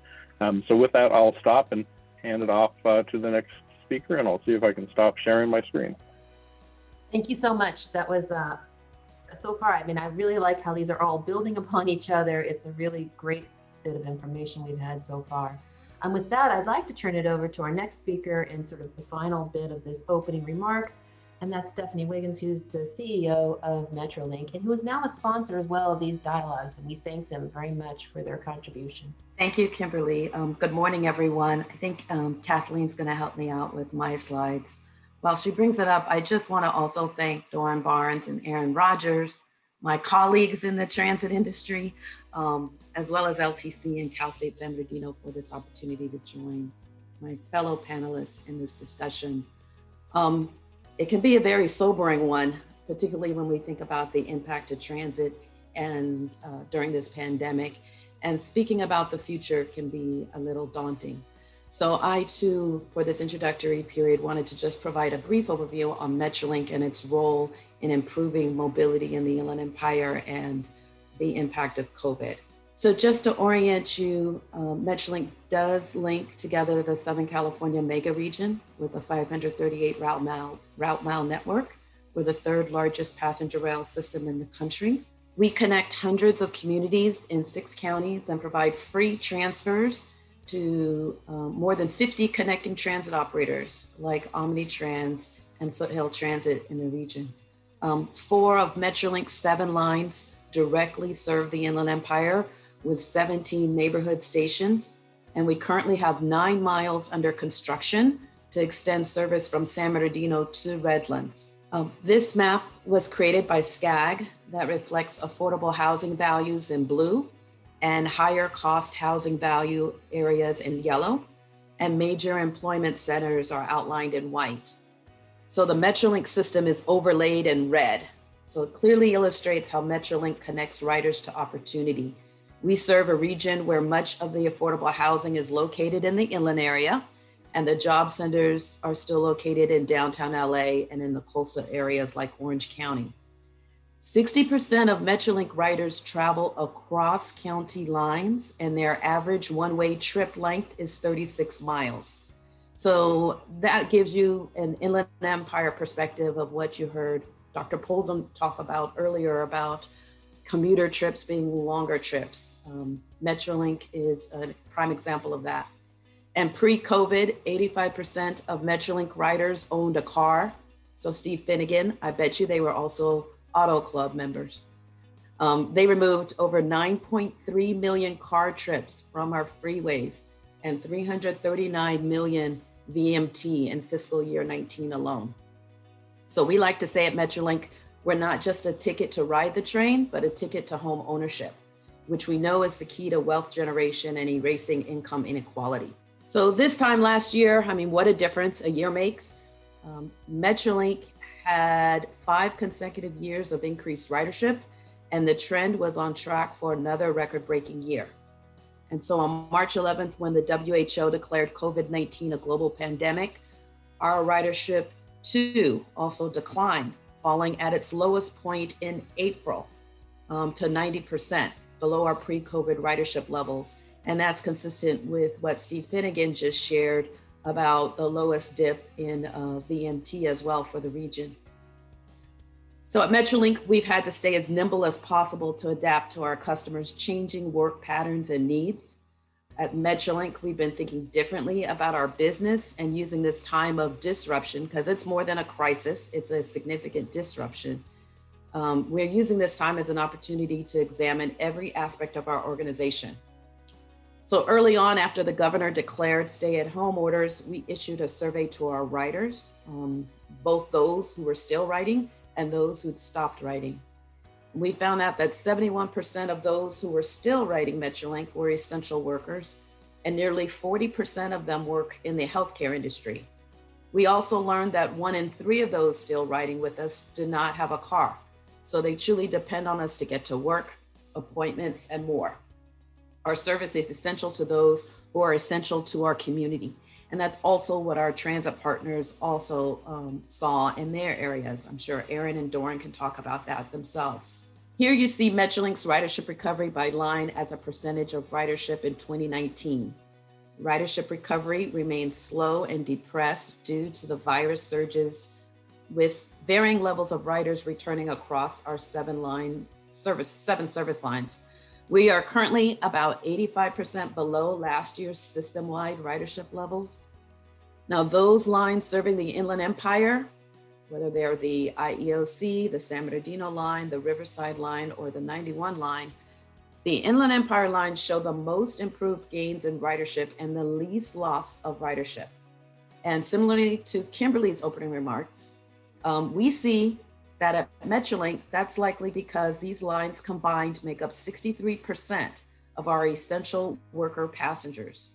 So with that, I'll stop and hand it off to the next speaker, and I'll see if I can stop sharing my screen. Thank you so much. That was so far. I mean, I really like how these are all building upon each other. It's a really great bit of information we've had so far. And with that, I'd like to turn it over to our next speaker in sort of the final bit of this opening remarks. And that's Stephanie Wiggins, who's the CEO of Metrolink and who is now a sponsor as well of these dialogues. And we thank them very much for their contribution. Thank you, Kimberly. Good morning, everyone. I think Kathleen's going to help me out with my slides. While she brings it up, I just want to also thank Doran Barnes and Aaron Rogers, my colleagues in the transit industry, as well as LTC and Cal State San Bernardino for this opportunity to join my fellow panelists in this discussion. It can be a very sobering one, particularly when we think about the impact of transit and during this pandemic. And speaking about the future can be a little daunting. So I too, for this introductory period, wanted to just provide a brief overview on Metrolink and its role in improving mobility in the Inland Empire and the impact of COVID. So just to orient you, Metrolink does link together the Southern California mega region with a 538 route mile network. We're the third largest passenger rail system in the country. We connect hundreds of communities in 6 counties and provide free transfers to more than 50 connecting transit operators like Omnitrans and Foothill Transit in the region. 4 of Metrolink's 7 lines directly serve the Inland Empire with 17 neighborhood stations. And we currently have 9 miles under construction to extend service from San Bernardino to Redlands. This map was created by SCAG that reflects affordable housing values in blue and higher cost housing value areas in yellow, and major employment centers are outlined in white. So the Metrolink system is overlaid in red. So it clearly illustrates how Metrolink connects riders to opportunity. We serve a region where much of the affordable housing is located in the inland area, and the job centers are still located in downtown LA and in the coastal areas like Orange County. 60% of Metrolink riders travel across county lines, and their average one-way trip length is 36 miles. So that gives you an Inland Empire perspective of what you heard Dr. Polzum talk about earlier about commuter trips being longer trips. Metrolink is a prime example of that. And pre-COVID, 85% of Metrolink riders owned a car. So Steve Finnegan, I bet you they were also Auto Club members. They removed over 9.3 million car trips from our freeways and 339 million VMT in fiscal year 19 alone. So we like to say at Metrolink, we're not just a ticket to ride the train, but a ticket to home ownership, which we know is the key to wealth generation and erasing income inequality. So this time last year, I mean, what a difference a year makes. Metrolink had 5 consecutive years of increased ridership, and the trend was on track for another record-breaking year. And so on March 11th, when the WHO declared COVID-19 a global pandemic, our ridership too also declined, falling at its lowest point in April to 90%, below our pre-COVID ridership levels. And that's consistent with what Steve Finnegan just shared about the lowest dip in VMT as well for the region. So at Metrolink, we've had to stay as nimble as possible to adapt to our customers' changing work patterns and needs. At Metrolink, we've been thinking differently about our business and using this time of disruption, because it's more than a crisis, it's a significant disruption. We're using this time as an opportunity to examine every aspect of our organization. So early on, after the governor declared stay-at-home orders, we issued a survey to our riders, both those who were still riding and those who'd stopped riding. We found out that 71% of those who were still riding Metrolink were essential workers, and nearly 40% of them work in the healthcare industry. We also learned that 1 in 3 of those still riding with us did not have a car, so they truly depend on us to get to work, appointments, and more. Our service is essential to those who are essential to our community. And that's also what our transit partners also saw in their areas. I'm sure Aaron and Doran can talk about that themselves. Here you see Metrolink's ridership recovery by line as a percentage of ridership in 2019. Ridership recovery remains slow and depressed due to the virus surges, with varying levels of riders returning across our 7 service lines. We are currently about 85% below last year's system-wide ridership levels. Now, those lines serving the Inland Empire, whether they're the IEOC, the San Bernardino line, the Riverside line, or the 91 line, the Inland Empire lines show the most improved gains in ridership and the least loss of ridership. And similarly to Kimberly's opening remarks, we see that at Metrolink, that's likely because these lines combined make up 63% of our essential worker passengers.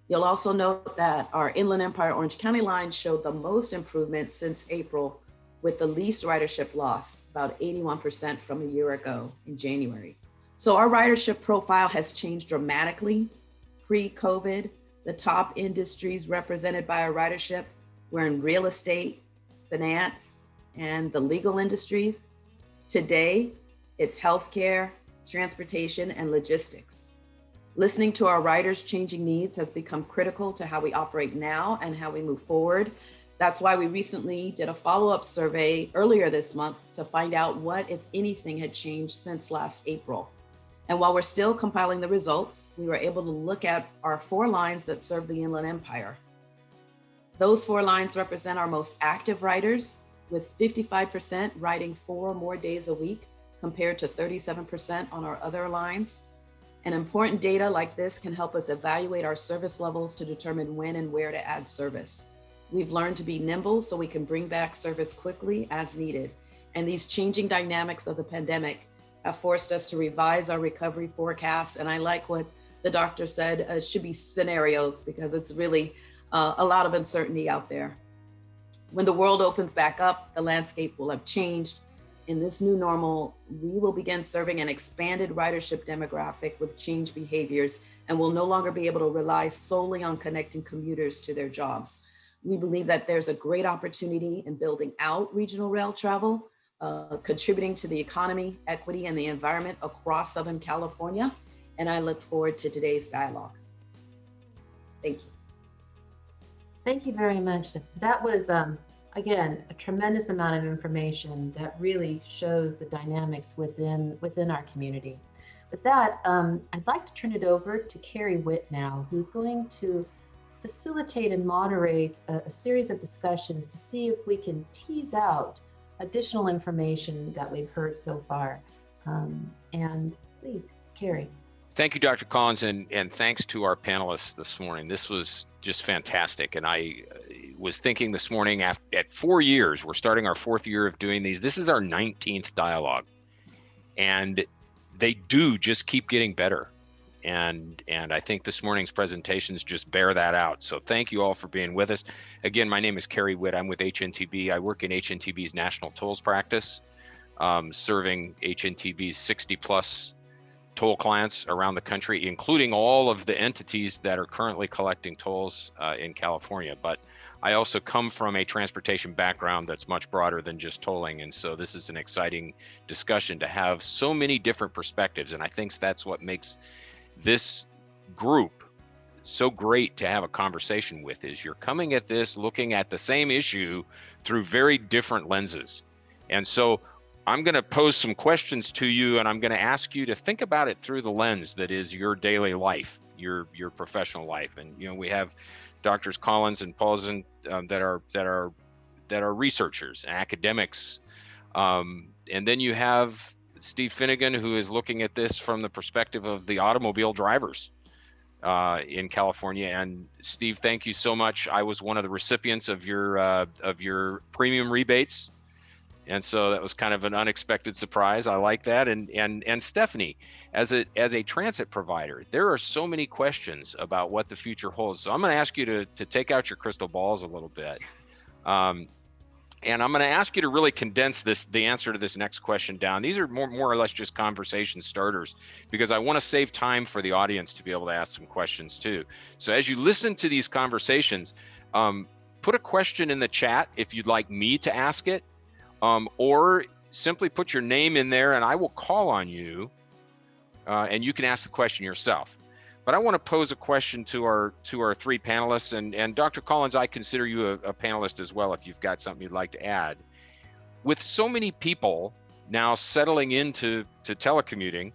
You'll also note that our Inland Empire Orange County line showed the most improvement since April, with the least ridership loss, about 81% from a year ago in January. So our ridership profile has changed dramatically. Pre-COVID, The top industries represented by our ridership were in real estate, finance, and the legal industries. Today, it's healthcare, transportation, and logistics. Listening to our riders' changing needs has become critical to how we operate now and how we move forward. That's why we recently did a follow-up survey earlier this month to find out what, if anything, had changed since last April. And while we're still compiling the results, we were able to look at our 4 lines that serve the Inland Empire. Those 4 lines represent our most active riders, with 55% riding 4 or more days a week, compared to 37% on our other lines. And important data like this can help us evaluate our service levels to determine when and where to add service. We've learned to be nimble so we can bring back service quickly as needed. And these changing dynamics of the pandemic have forced us to revise our recovery forecasts. And I like what the doctor said, should be scenarios, because it's really a lot of uncertainty out there. When the world opens back up, the landscape will have changed. In this new normal, we will begin serving an expanded ridership demographic with changed behaviors, and will no longer be able to rely solely on connecting commuters to their jobs. We believe that there's a great opportunity in building out regional rail travel, contributing to the economy, equity, and the environment across Southern California. And I look forward to today's dialogue. Thank you. Thank you very much. That was, again, a tremendous amount of information that really shows the dynamics within our community. With that, I'd like to turn it over to Carrie Witt now, who's going to facilitate and moderate a series of discussions to see if we can tease out additional information that we've heard so far. And please, Carrie. Thank you, Dr. Collins, and thanks to our panelists this morning. This was just fantastic. And I was thinking this morning, at 4 years, we're starting our 4th year of doing these. This is our 19th dialogue. And they do just keep getting better. And I think this morning's presentations just bear that out. So thank you all for being with us. Again, my name is Carrie Witt. I'm with HNTB. I work in HNTB's National Tolls practice, serving HNTB's 60+ toll clients around the country, including all of the entities that are currently collecting tolls in California. But I also come from a transportation background that's much broader than just tolling. And so this is an exciting discussion to have so many different perspectives. And I think that's what makes this group so great to have a conversation with, is you're coming at this looking at the same issue through very different lenses. And so I'm going to pose some questions to you, and I'm going to ask you to think about it through the lens that is your daily life, your professional life. And we have Doctors Collins and Paulson that are researchers and academics, and then you have Steve Finnegan, who is looking at this from the perspective of the automobile drivers in California. And Steve, thank you so much. I was one of the recipients of your premium rebates, and so that was kind of an unexpected surprise. I like that. And Stephanie, as a transit provider, there are so many questions about what the future holds. So I'm going to ask you to take out your crystal balls a little bit. And I'm going to ask you to really condense the answer to this next question down. These are more or less just conversation starters, because I want to save time for the audience to be able to ask some questions too. So as you listen to these conversations, put a question in the chat if you'd like me to ask it, or simply put your name in there and I will call on you, and you can ask the question yourself. But I want to pose a question to our 3 panelists, and Dr. Collins, I consider you a panelist as well if you've got something you'd like to add. With so many people now settling into telecommuting,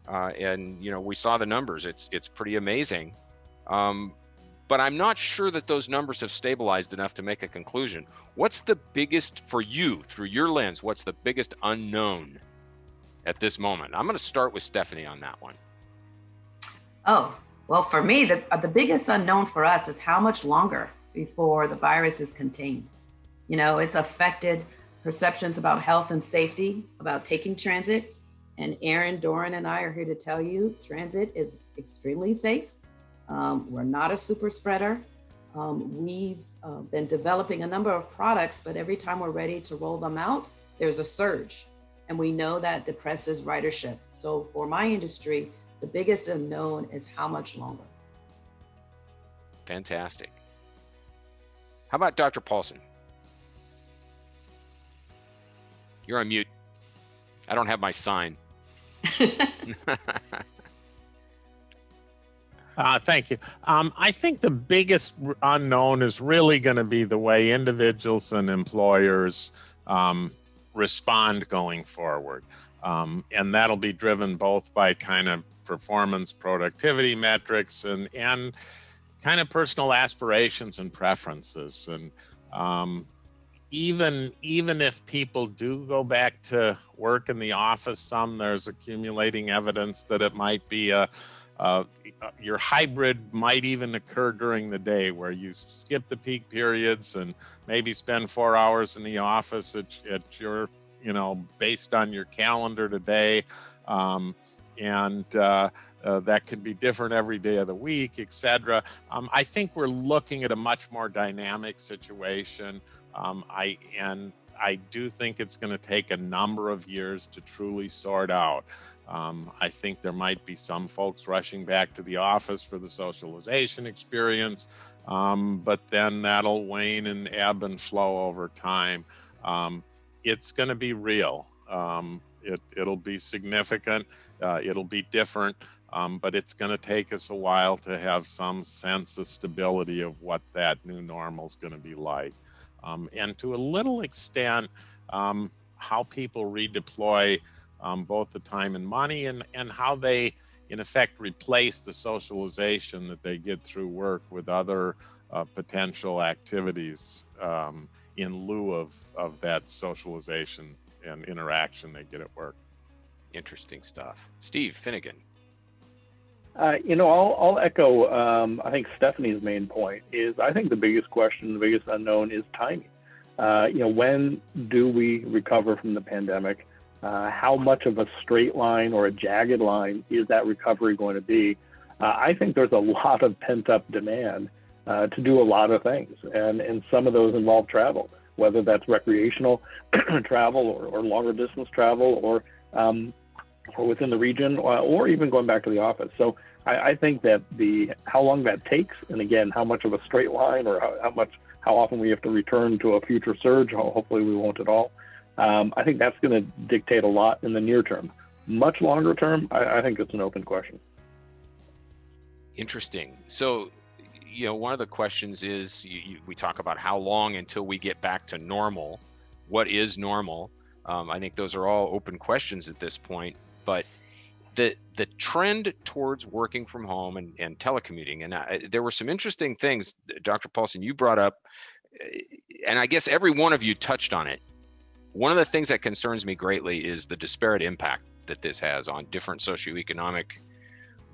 and we saw the numbers, it's pretty amazing. But I'm not sure that those numbers have stabilized enough to make a conclusion. What's the biggest, for you, through your lens, what's the biggest unknown at this moment? I'm going to start with Stephanie on that one. Oh, well, for me, the biggest unknown for us is how much longer before the virus is contained. It's affected perceptions about health and safety, about taking transit. And Aaron, Doran, and I are here to tell you transit is extremely safe. We're not a super spreader. We've been developing a number of products, but every time we're ready to roll them out, there's a surge. And we know that depresses ridership. So for my industry, the biggest unknown is how much longer. Fantastic. How about Dr. Paulson? You're on mute. I don't have my sign. Thank you. I think the biggest unknown is really going to be the way individuals and employers respond going forward. And that'll be driven both by kind of performance productivity metrics and kind of personal aspirations and preferences. And even if people do go back to work in the office, there's accumulating evidence that it might be your hybrid might even occur during the day, where you skip the peak periods and maybe spend 4 hours in the office at your, based on your calendar today. That could be different every day of the week, etc. I think we're looking at a much more dynamic situation. I do think it's going to take a number of years to truly sort out. I think there might be some folks rushing back to the office for the socialization experience, but then that'll wane and ebb and flow over time. It's going to be real. It'll be significant. It'll be different, but it's going to take us a while to have some sense of stability of what that new normal is going to be like. And to a little extent, how people redeploy both the time and money, and how they, in effect, replace the socialization that they get through work with other potential activities in lieu of that socialization and interaction they get at work. Interesting stuff. Steve Finnegan. I'll echo, I think Stephanie's main point is, I think the biggest question, the biggest unknown is timing. When do we recover from the pandemic? How much of a straight line or a jagged line is that recovery going to be? I think there's a lot of pent-up demand to do a lot of things, and some of those involve travel, whether that's recreational travel or longer distance travel, or within the region, or even going back to the office. So I think that how long that takes, and again, how much of a straight line, or how often we have to return to a future surge, hopefully we won't at all. I think that's going to dictate a lot in the near term. Much longer term, I think it's an open question. Interesting. So, one of the questions is, we talk about how long until we get back to normal. What is normal? I think those are all open questions at this point, but the trend towards working from home and telecommuting, and there were some interesting things, Dr. Paulson, you brought up, and I guess every one of you touched on it. One of the things that concerns me greatly is the disparate impact that this has on different socioeconomic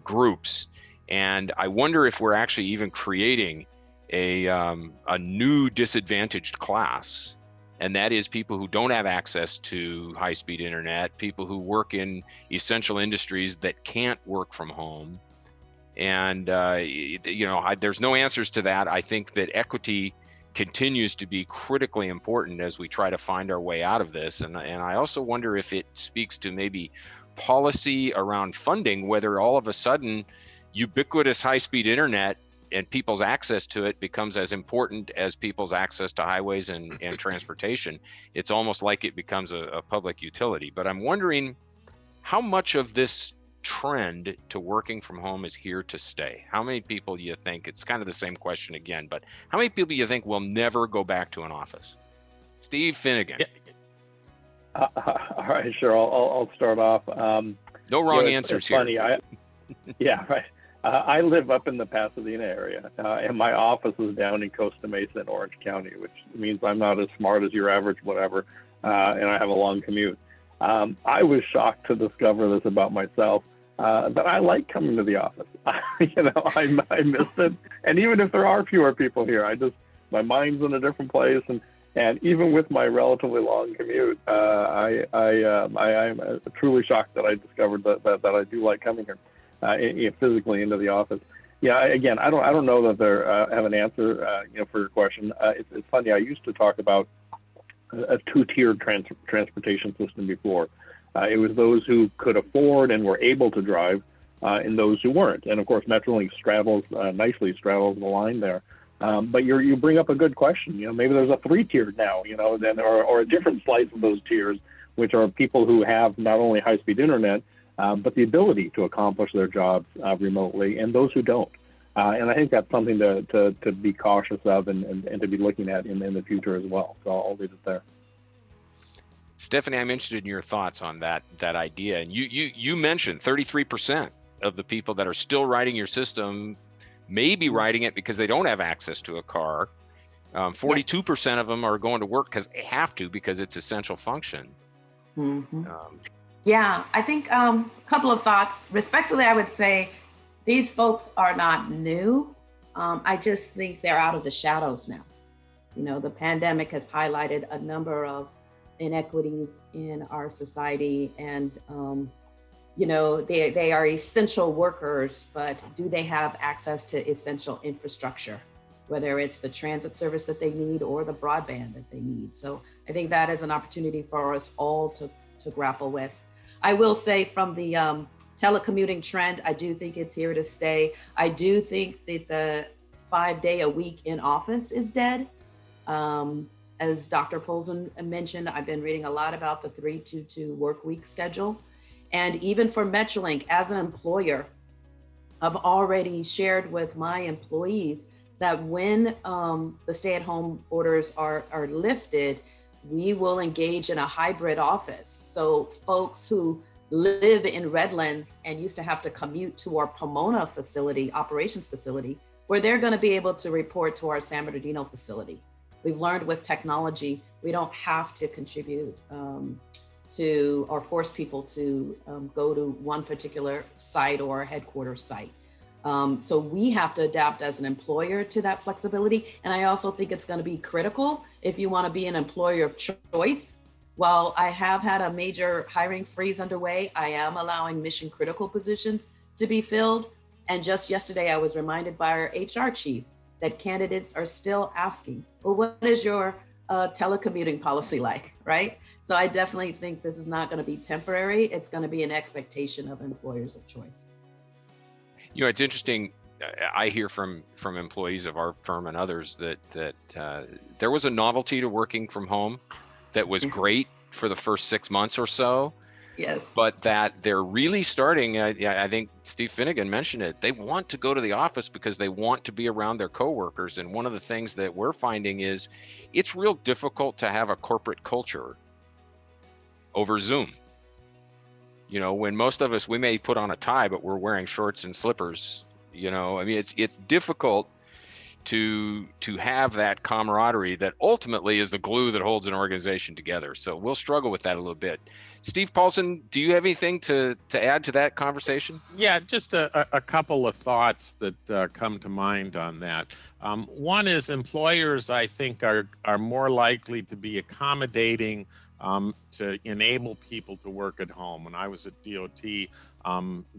groups. And I wonder if we're actually even creating a new disadvantaged class, and that is people who don't have access to high-speed internet, people who work in essential industries that can't work from home. And there's no answers to that. I think that equity continues to be critically important as we try to find our way out of this. And I also wonder if it speaks to maybe policy around funding, whether all of a sudden ubiquitous high-speed internet and people's access to it becomes as important as people's access to highways and transportation. It's almost like it becomes a public utility. But I'm wondering how much of this trend to working from home is here to stay. How many people do you think, it's kind of the same question again, but how many people do you think will never go back to an office? Steve Finnegan. All right, sure. I'll start off. No wrong answers here. Funny. Yeah, right. I live up in the Pasadena area, and my office is down in Costa Mesa in Orange County, which means I'm not as smart as your average whatever, and I have a long commute. I was shocked to discover this about myself, that I like coming to the office. I miss it, and even if there are fewer people here, my mind's in a different place, and even with my relatively long commute, I am truly shocked that I discovered that I do like coming here. Physically into the office. Yeah, again, I don't know that I have an answer, for your question. It's funny. I used to talk about a two-tiered transportation system before. It was those who could afford and were able to drive, and those who weren't. And of course, Metrolink nicely straddles the line there. But you bring up a good question. Maybe there's a 3-tiered now, then or a different slice of those tiers, which are people who have not only high-speed internet, but the ability to accomplish their jobs remotely, and those who don't. And I think that's something to be cautious of and to be looking at in the future as well. So I'll leave it there. Stephanie, I'm interested in your thoughts on that idea. And you mentioned 33% of the people that are still riding your system may be riding it because they don't have access to a car. 42% of them are going to work because they have to, because it's essential function. Mm-hmm. Yeah, I think a couple of thoughts. Respectfully, I would say these folks are not new. I just think they're out of the shadows now. The pandemic has highlighted a number of inequities in our society, and they are essential workers, but do they have access to essential infrastructure, whether it's the transit service that they need or the broadband that they need? So I think that is an opportunity for us all to grapple with. I will say, from the telecommuting trend, I do think it's here to stay. I do think that the 5-day-a-week in office is dead. As Dr. Polson mentioned, I've been reading a lot about the 3-2-2 work week schedule. And even for Metrolink, as an employer, I've already shared with my employees that when the stay-at-home orders are lifted, we will engage in a hybrid office. So folks who live in Redlands and used to have to commute to our Pomona facility, operations facility, where they're going to be able to report to our San Bernardino facility. We've learned with technology, we don't have to contribute to or force people to go to one particular site or headquarters site. So we have to adapt as an employer to that flexibility. And I also think it's going to be critical if you want to be an employer of choice. While I have had a major hiring freeze underway, I am allowing mission critical positions to be filled. And just yesterday, I was reminded by our HR chief that candidates are still asking, well, what is your telecommuting policy like, right? So I definitely think this is not going to be temporary. It's going to be an expectation of employers of choice. It's interesting. I hear from employees of our firm and others that there was a novelty to working from home that was great for the first 6 months or so. Yes. But that they're really starting, I think Steve Finnegan mentioned it, they want to go to the office because they want to be around their coworkers. And one of the things that we're finding is it's real difficult to have a corporate culture over Zoom. When most of us, we may put on a tie, but we're wearing shorts and slippers. It's difficult to have that camaraderie that ultimately is the glue that holds an organization together. So we'll struggle with that a little bit. Steve Paulson, do you have anything to add to that conversation? Yeah, just a couple of thoughts that come to mind on that. One is employers, I think, are more likely to be accommodating to enable people to work at home. When I was at DOT,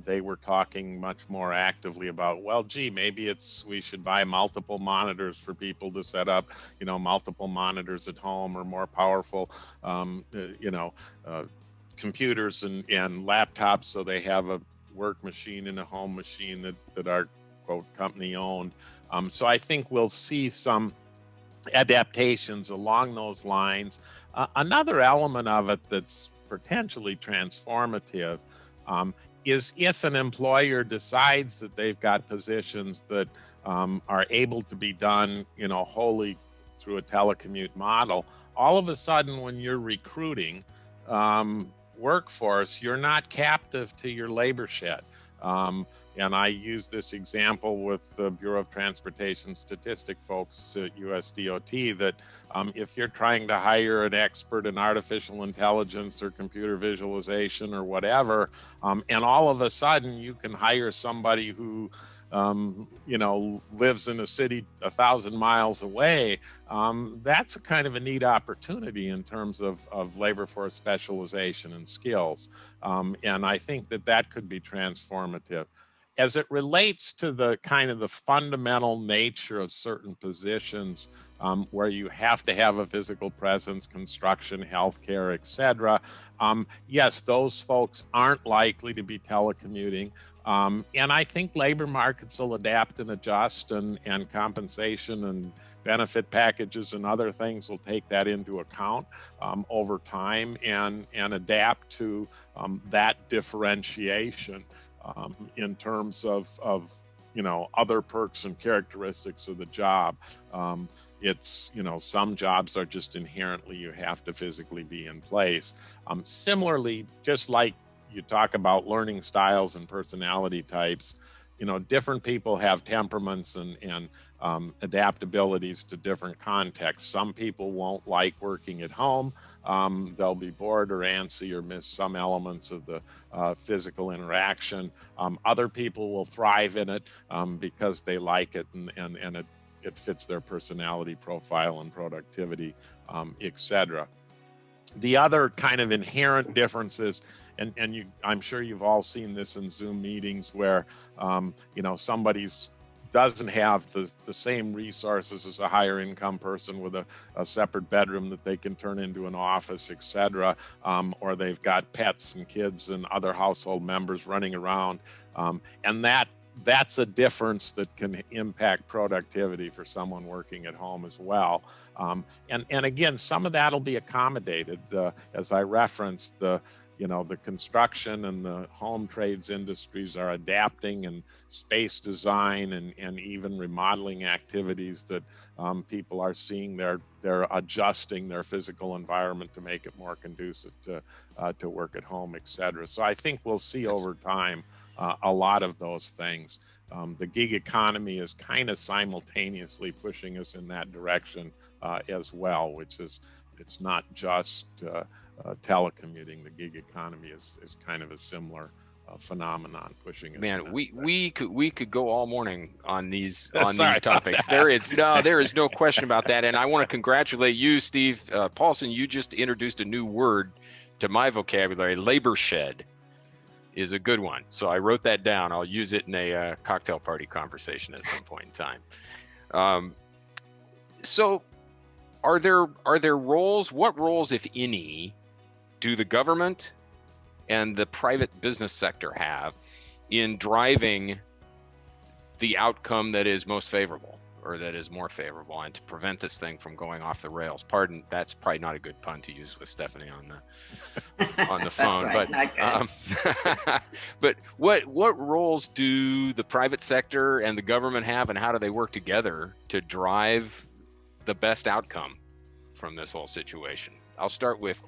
they were talking much more actively about, well, gee, maybe we should buy multiple monitors for people to set up, multiple monitors at home, or more powerful, computers and laptops, so they have a work machine and a home machine that are, quote, company owned. So I think we'll see some adaptations along those lines. Another element of it that's potentially transformative is if an employer decides that they've got positions that are able to be done, wholly through a telecommute model. All of a sudden, when you're recruiting workforce, you're not captive to your labor shed. And I use this example with the Bureau of Transportation Statistic folks at USDOT, that if you're trying to hire an expert in artificial intelligence or computer visualization or whatever, and all of a sudden you can hire somebody who lives in a city 1,000 miles away, that's a kind of a neat opportunity in terms of labor force specialization and skills. And I think that could be transformative. As it relates to the kind of the fundamental nature of certain positions where you have to have a physical presence, construction, healthcare, etc. Yes, those folks aren't likely to be telecommuting. And I think labor markets will adapt and adjust, and compensation and benefit packages and other things will take that into account over time and adapt to that differentiation in terms of other perks and characteristics of the job. It's, some jobs are just inherently, you have to physically be in place. Similarly, just like you talk about learning styles and personality types, different people have temperaments and adaptabilities to different contexts. Some people won't like working at home. They'll be bored or antsy or miss some elements of the physical interaction. Other people will thrive in it because they like it and it fits their personality profile and productivity, etc. The other kind of inherent differences, and I'm sure you've all seen this in Zoom meetings where, somebody's doesn't have the same resources as a higher income person with a separate bedroom that they can turn into an office, etc. Or they've got pets and kids and other household members running around. And that's a difference that can impact productivity for someone working at home as well. And again, some of that'll be accommodated. As I referenced, the construction and the home trades industries are adapting, and space design and even remodeling activities that people are seeing, they're adjusting their physical environment to make it more conducive to work at home, etc. So I think we'll see over time a lot of those things. The gig economy is kind of simultaneously pushing us in that direction as well, which is, it's not just telecommuting. The gig economy is kind of a similar phenomenon pushing us. Man, we could go all morning on these topics. There is no question about that, and I want to congratulate you, Steve Paulson. You just introduced a new word to my vocabulary. Labor shed is a good one, so I wrote that down. I'll use it in a cocktail party conversation at some point in time. So, are there roles? What roles, if any, do the government and the private business sector have in driving the outcome that is most favorable, or that is more favorable, and to prevent this thing from going off the rails? Pardon, that's probably not a good pun to use with Stephanie on the phone. Right, but what roles do the private sector and the government have, and how do they work together to drive the best outcome from this whole situation? I'll start with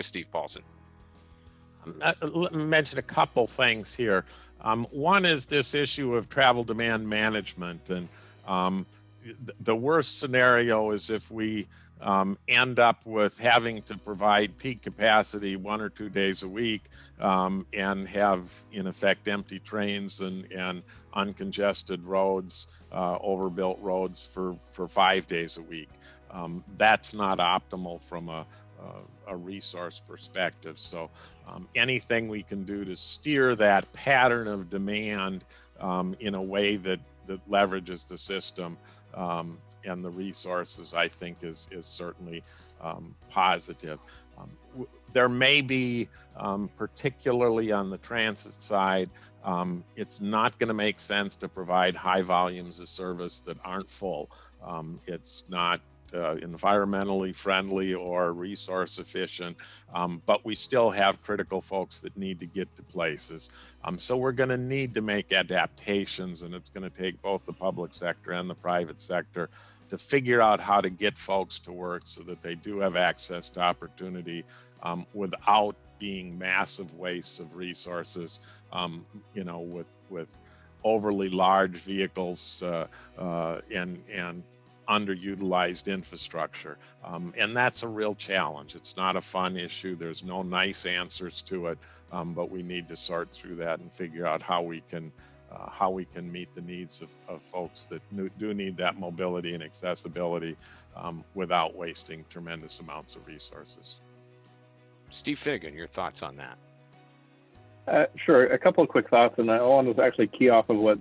Steve Paulson. Let me mention a couple things here. One is this issue of travel demand management, and the worst scenario is if we end up with having to provide peak capacity 1 or 2 days a week and have, in effect, empty trains and uncongested roads, overbuilt roads for 5 days a week. That's not optimal from a resource perspective. So anything we can do to steer that pattern of demand in a way that leverages the system and the resources, I think is certainly positive. There may be, particularly on the transit side, it's not going to make sense to provide high volumes of service that aren't full. It's not environmentally friendly or resource efficient, but we still have critical folks that need to get to places. So we're going to need to make adaptations, and it's going to take both the public sector and the private sector to figure out how to get folks to work so that they do have access to opportunity without being massive wastes of resources, with overly large vehicles and underutilized infrastructure. And that's a real challenge. It's not a fun issue. There's no nice answers to it, but we need to sort through that and figure out how we can meet the needs of folks that do need that mobility and accessibility without wasting tremendous amounts of resources. Steve Finnegan, your thoughts on that? Sure. A couple of quick thoughts, and I want to actually key off of what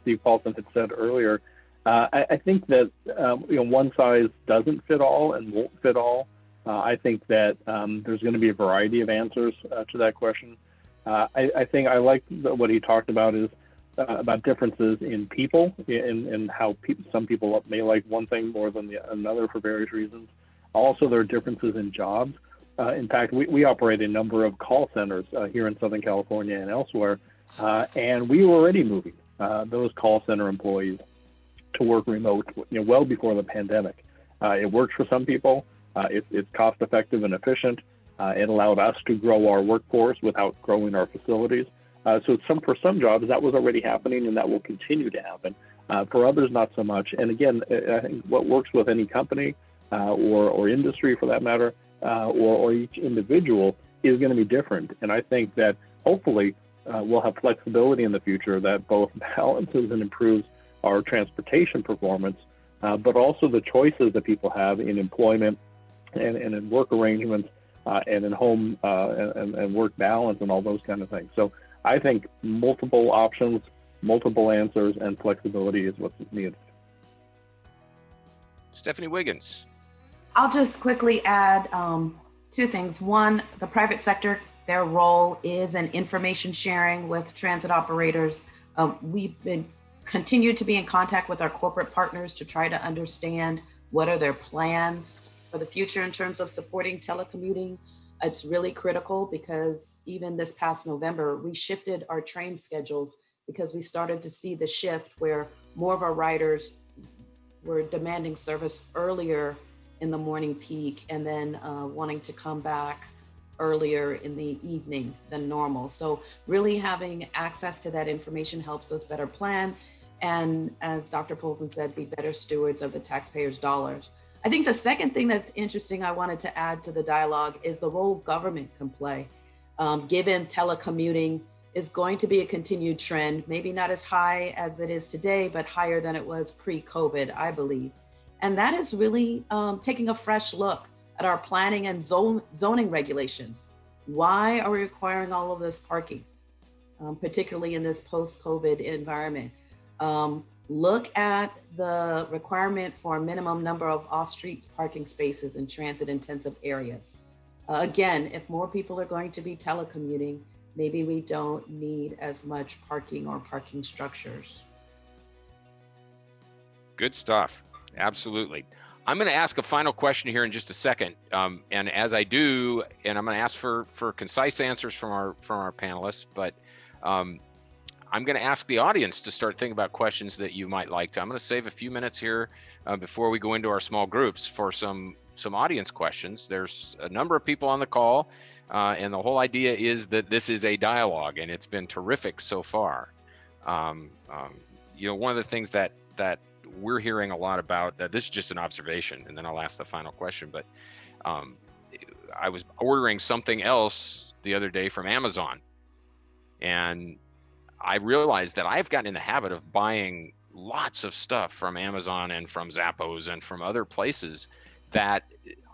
Steve Paulson had said earlier. I think that one size doesn't fit all and won't fit all. I think that there's going to be a variety of answers to that question. I think I like what he talked about is about differences in people, in how some people may like one thing more than another for various reasons. Also, there are differences in jobs. In fact, we operate a number of call centers here in Southern California and elsewhere, and we were already moving those call center employees to work remote, well before the pandemic. It works for some people. It's cost effective and efficient. It allowed us to grow our workforce without growing our facilities. So for some jobs, that was already happening, and that will continue to happen. For others, not so much. And again, I think what works with any company or industry, for that matter, or each individual is going to be different. And I think that hopefully we'll have flexibility in the future that both balances and improves our transportation performance, but also the choices that people have in employment and in work arrangements and in home and work balance and all those kind of things. So I think multiple options, multiple answers, and flexibility is what's needed. Stephanie Wiggins. I'll just quickly add two things. One, the private sector, their role is in information sharing with transit operators. We've been continued to be in contact with our corporate partners to try to understand what are their plans for the future in terms of supporting telecommuting. It's really critical because even this past November, we shifted our train schedules because we started to see the shift where more of our riders were demanding service earlier in the morning peak and then wanting to come back earlier in the evening than normal. So really having access to that information helps us better plan. And as Dr. Polson said, be better stewards of the taxpayers' dollars. I think the second thing that's interesting I wanted to add to the dialogue is the role government can play. Given telecommuting is going to be a continued trend, maybe not as high as it is today, but higher than it was pre-COVID, I believe. And that is really taking a fresh look at our planning and zoning regulations. Why are we requiring all of this parking, particularly in this post-COVID environment? Look at the requirement for a minimum number of off-street parking spaces in transit-intensive areas. Again, if more people are going to be telecommuting, maybe we don't need as much parking or parking structures. Good stuff. Absolutely. I'm going to ask a final question here in just a second. And as I do, and I'm going to ask for concise answers from our panelists, but I'm going to ask the audience to start thinking about questions that you might like to. I'm going to save a few minutes here before we go into our small groups for some audience questions. There's a number of people on the call, and the whole idea is that this is a dialogue, and it's been terrific so far. One of the things that we're hearing a lot about, this is just an observation, and then I'll ask the final question, but I was ordering something else the other day from Amazon, and I realized that I've gotten in the habit of buying lots of stuff from Amazon and from Zappos and from other places that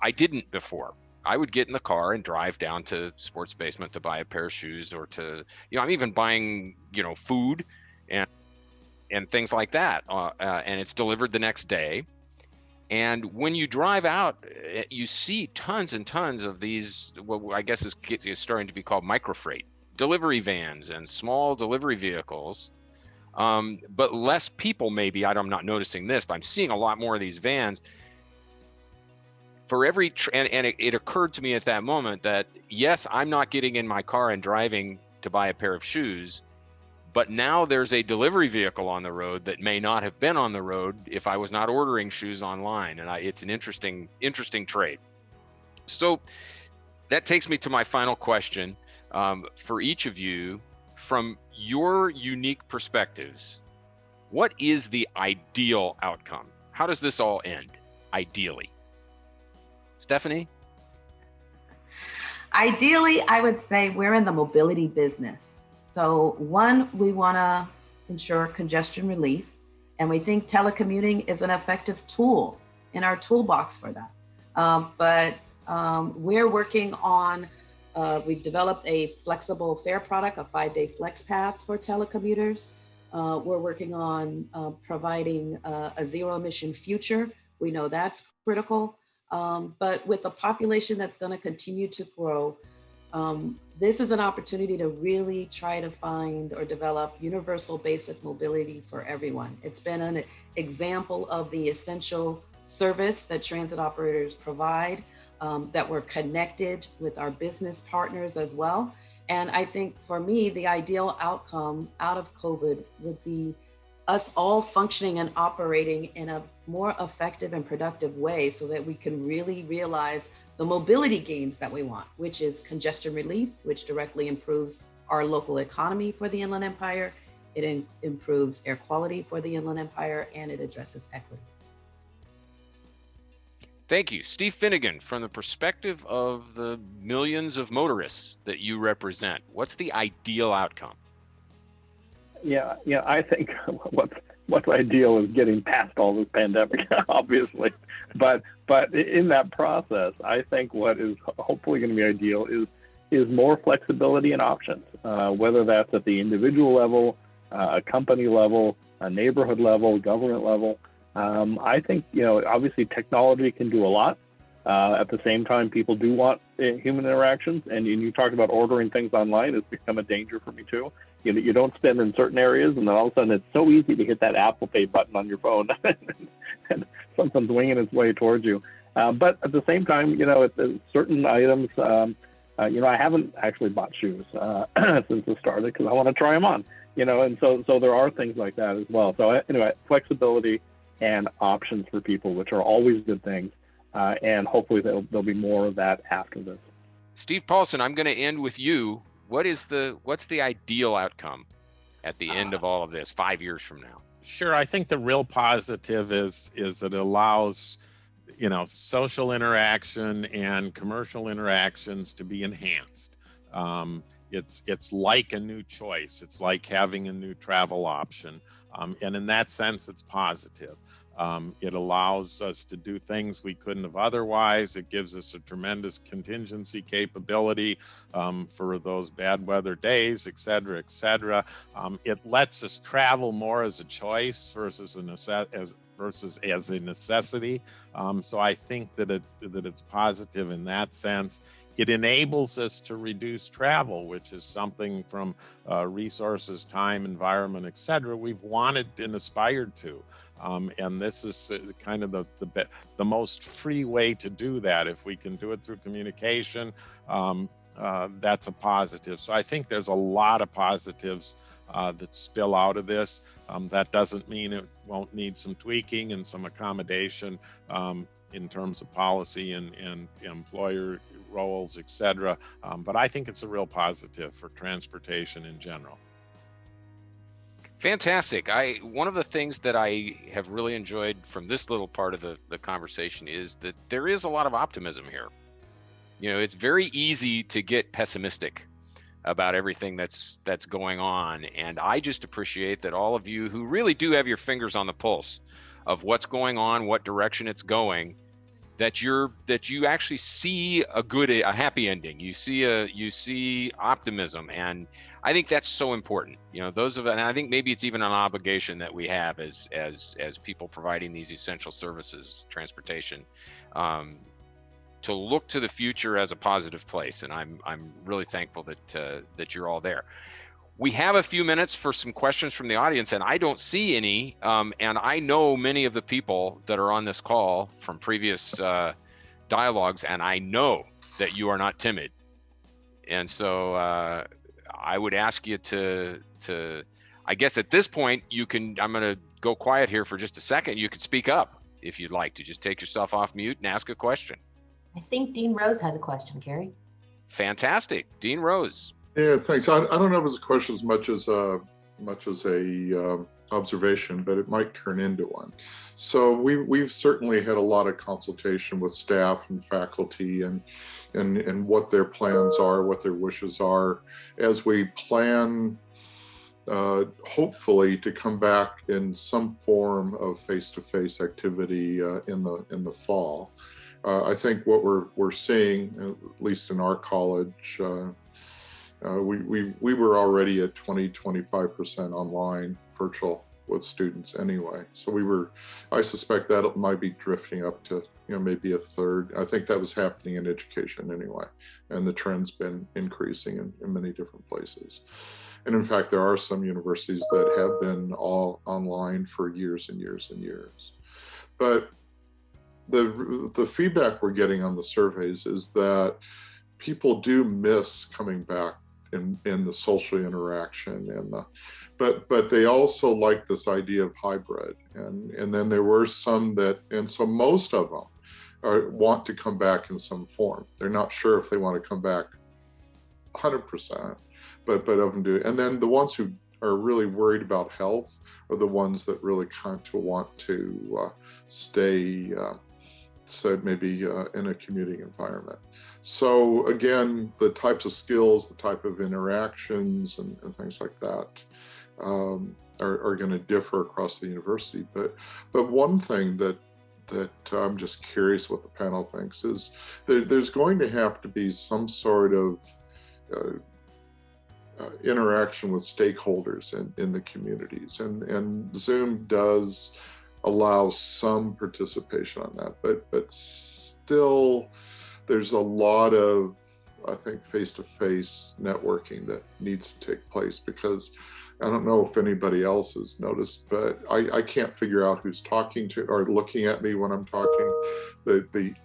I didn't before. I would get in the car and drive down to Sports Basement to buy a pair of shoes, or to, I'm even buying, food and things like that. And it's delivered the next day. And when you drive out, you see tons and tons of these, what I guess is starting to be called microfreight delivery vans and small delivery vehicles, but less people maybe. I'm not noticing this, but I'm seeing a lot more of these vans. For every, and it occurred to me at that moment that, yes, I'm not getting in my car and driving to buy a pair of shoes, but now there's a delivery vehicle on the road that may not have been on the road if I was not ordering shoes online. And it's an interesting trade. So that takes me to my final question. For each of you, from your unique perspectives, what is the ideal outcome? How does this all end, ideally? Stephanie? Ideally, I would say we're in the mobility business. So one, we want to ensure congestion relief, and we think telecommuting is an effective tool in our toolbox for that. But we're working on We've developed a flexible fare product, a 5-day flex pass for telecommuters. We're working on providing a zero emission future. We know that's critical. But with a population that's going to continue to grow, this is an opportunity to really try to find or develop universal basic mobility for everyone. It's been an example of the essential service that transit operators provide, that we're connected with our business partners as well. And I think for me, the ideal outcome out of COVID would be us all functioning and operating in a more effective and productive way so that we can really realize the mobility gains that we want, which is congestion relief, which directly improves our local economy for the Inland Empire. It improves air quality for the Inland Empire, and it addresses equity. Thank you. Steve Finnegan, from the perspective of the millions of motorists that you represent, what's the ideal outcome? Yeah, I think what's ideal is getting past all this pandemic, obviously. But in that process, I think what is hopefully going to be ideal is more flexibility and options, whether that's at the individual level, a company level, a neighborhood level, government level. I think, obviously technology can do a lot. At the same time, people do want human interactions. And you talked about ordering things online. It's become a danger for me too. You don't spend in certain areas, and then all of a sudden it's so easy to hit that Apple Pay button on your phone and something's winging its way towards you. But at the same time, certain items, I haven't actually bought shoes since it started because I want to try them on, and so there are things like that as well. So anyway, flexibility and options for people, which are always good things. And hopefully there'll be more of that after this. Steve Paulson, I'm going to end with you. What's the ideal outcome at the end of all of this 5 years from now? Sure. I think the real positive is it allows, social interaction and commercial interactions to be enhanced. It's like a new choice. It's like having a new travel option. And in that sense, it's positive. It allows us to do things we couldn't have otherwise. It gives us a tremendous contingency capability for those bad weather days, et cetera, et cetera. It lets us travel more as a choice versus as a necessity. So I think that it's positive in that sense. It enables us to reduce travel, which is something from resources, time, environment, et cetera, we've wanted and aspired to. And this is kind of the most free way to do that. If we can do it through communication, that's a positive. So I think there's a lot of positives that spill out of this. That doesn't mean it won't need some tweaking and some accommodation in terms of policy and employer roles, et cetera. But I think it's a real positive for transportation in general. Fantastic. One of the things that I have really enjoyed from this little part of the conversation is that there is a lot of optimism here. It's very easy to get pessimistic about everything that's going on. And I just appreciate that all of you who really do have your fingers on the pulse of what's going on, what direction it's going, that you actually see a happy ending. You see optimism, and I think that's so important. And I think maybe it's even an obligation that we have as people providing these essential services, transportation, to look to the future as a positive place. And I'm really thankful that you're all there. We have a few minutes for some questions from the audience, and I don't see any. And I know many of the people that are on this call from previous dialogues, and I know that you are not timid. And so I would ask you to, I guess at this point, I'm going to go quiet here for just a second. You could speak up if you'd like to. Just take yourself off mute and ask a question. I think Dean Rose has a question, Carrie. Fantastic. Dean Rose. Yeah, thanks. I don't know if it's a question as much as a observation, but it might turn into one. So we've certainly had a lot of consultation with staff and faculty and what their plans are, what their wishes are, as we plan hopefully to come back in some form of face-to-face activity in the fall. I think what we're seeing, at least in our college, we were already at 20-25% online virtual with students anyway. So I suspect that it might be drifting up to, maybe a third. I think that was happening in education anyway. And the trend's been increasing in many different places. And in fact, there are some universities that have been all online for years and years and years. But the feedback we're getting on the surveys is that people do miss coming back in the social interaction but they also like this idea of hybrid, and then there were some and so most of them want to come back in some form. They're not sure if they want to come back 100%, but of them do. And then the ones who are really worried about health are the ones that really kind of want to stay so maybe in a commuting environment. So again, the types of skills, the type of interactions and things like that are going to differ across the university. But one thing that I'm just curious what the panel thinks is there's going to have to be some sort of interaction with stakeholders in the communities, and Zoom does allow some participation on that, but still there's a lot of, I think, face-to-face networking that needs to take place, because I don't know if anybody else has noticed, but I can't figure out who's talking to or looking at me when I'm talking.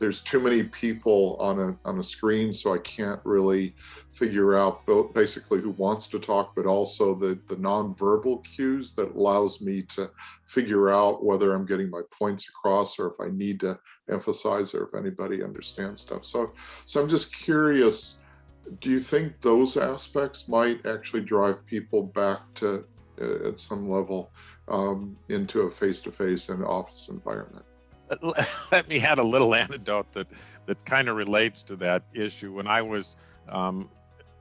There's too many people on a screen, so I can't really figure out basically who wants to talk, but also the nonverbal cues that allows me to figure out whether I'm getting my points across or if I need to emphasize or if anybody understands stuff. So I'm just curious, do you think those aspects might actually drive people back to, at some level, into a face-to-face and office environment? Let me add a little anecdote that kind of relates to that issue. When I was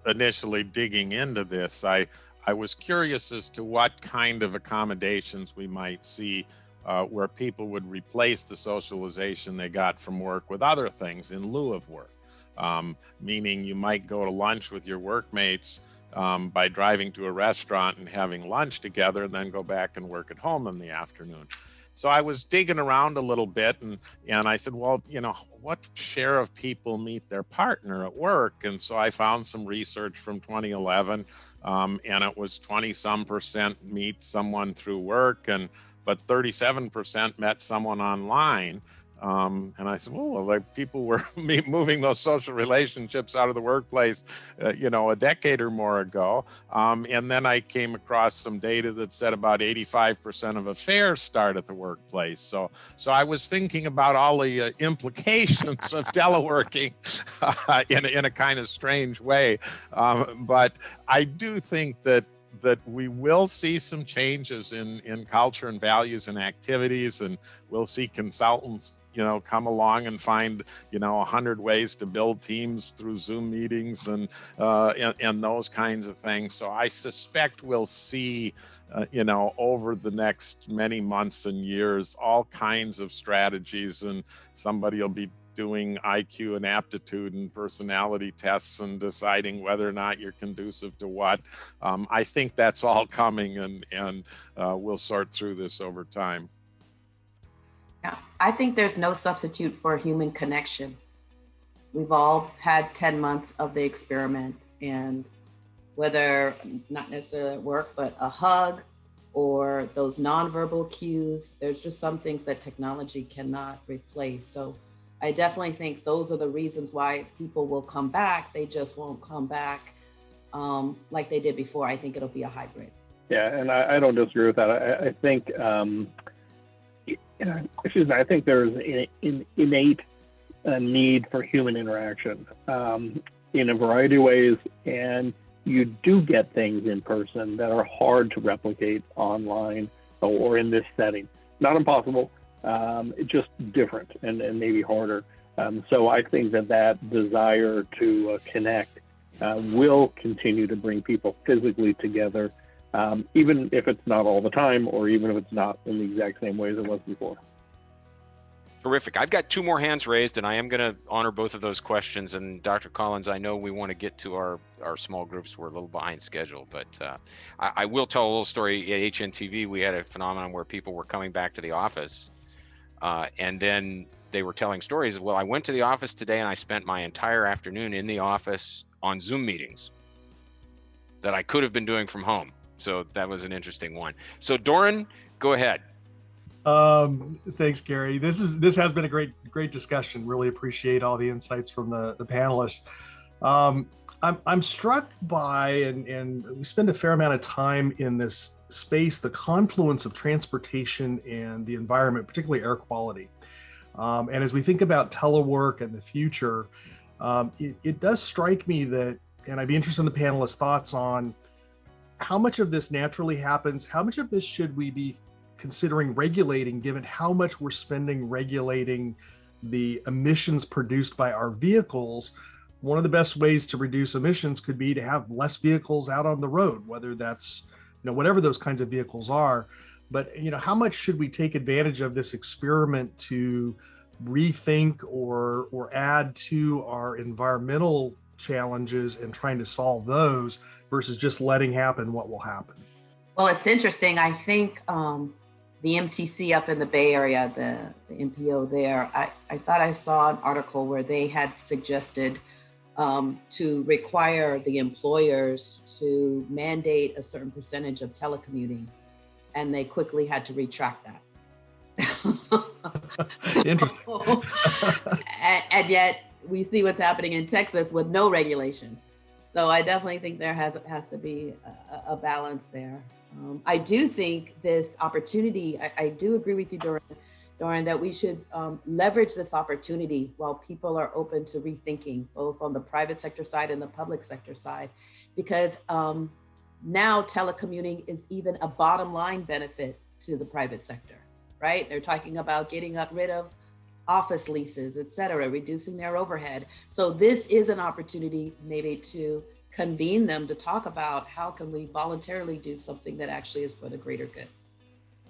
initially digging into this, I was curious as to what kind of accommodations we might see where people would replace the socialization they got from work with other things in lieu of work. Meaning you might go to lunch with your workmates by driving to a restaurant and having lunch together, and then go back and work at home in the afternoon. So I was digging around a little bit, and I said, well, what share of people meet their partner at work? And so I found some research from 2011, and it was 20-some% meet someone through work, but 37% met someone online. And I said, well, like people were moving those social relationships out of the workplace, a decade or more ago. And then I came across some data that said about 85% of affairs start at the workplace. So I was thinking about all the implications of teleworking in a kind of strange way. But I do think that we will see some changes in culture and values and activities, and we'll see consultants come along and find 100 ways to build teams through Zoom meetings and those kinds of things. So I suspect we'll see over the next many months and years all kinds of strategies, and somebody will be doing IQ and aptitude and personality tests and deciding whether or not you're conducive to what. I think that's all coming, and we'll sort through this over time. Yeah, I think there's no substitute for human connection. We've all had 10 months of the experiment, and whether not necessarily at work, but a hug or those nonverbal cues, there's just some things that technology cannot replace. So I definitely think those are the reasons why people will come back. They just won't come back like they did before. I think it'll be a hybrid. Yeah, and I don't disagree with that. I think, I think there's an innate need for human interaction in a variety of ways, and you do get things in person that are hard to replicate online or in this setting. Not impossible, just different and maybe harder. So I think that desire to connect will continue to bring people physically together, even if it's not all the time, or even if it's not in the exact same way as it was before. Terrific. I've got two more hands raised, and I am going to honor both of those questions. And Dr. Collins, I know we want to get to our small groups. We're a little behind schedule, but I will tell a little story. At HNTV, we had a phenomenon where people were coming back to the office, and then they were telling stories. Well, I went to the office today, and I spent my entire afternoon in the office on Zoom meetings that I could have been doing from home. So that was an interesting one. So Doran, go ahead. Thanks, Gary. This has been a great discussion. Really appreciate all the insights from the panelists. I'm struck by, and we spend a fair amount of time in this space, the confluence of transportation and the environment, particularly air quality. And as we think about telework and the future, it does strike me that, and I'd be interested in the panelists' thoughts on how much of this naturally happens, how much of this should we be considering regulating, given how much we're spending regulating the emissions produced by our vehicles. One of the best ways to reduce emissions could be to have less vehicles out on the road, whether that's, whatever those kinds of vehicles are. But, how much should we take advantage of this experiment to rethink or add to our environmental challenges and trying to solve those versus just letting happen what will happen? Well, it's interesting. I think the MTC up in the Bay Area, the MPO there, I thought I saw an article where they had suggested to require the employers to mandate a certain percentage of telecommuting, and they quickly had to retract that. Interesting. and yet we see what's happening in Texas with no regulation. So I definitely think there has to be a balance there. I do think this opportunity, I do agree with you, Doran, that we should leverage this opportunity while people are open to rethinking, both on the private sector side and the public sector side, because now telecommuting is even a bottom line benefit to the private sector, right? They're talking about getting rid of office leases, et cetera, reducing their overhead. So this is an opportunity maybe to convene them to talk about how can we voluntarily do something that actually is for the greater good.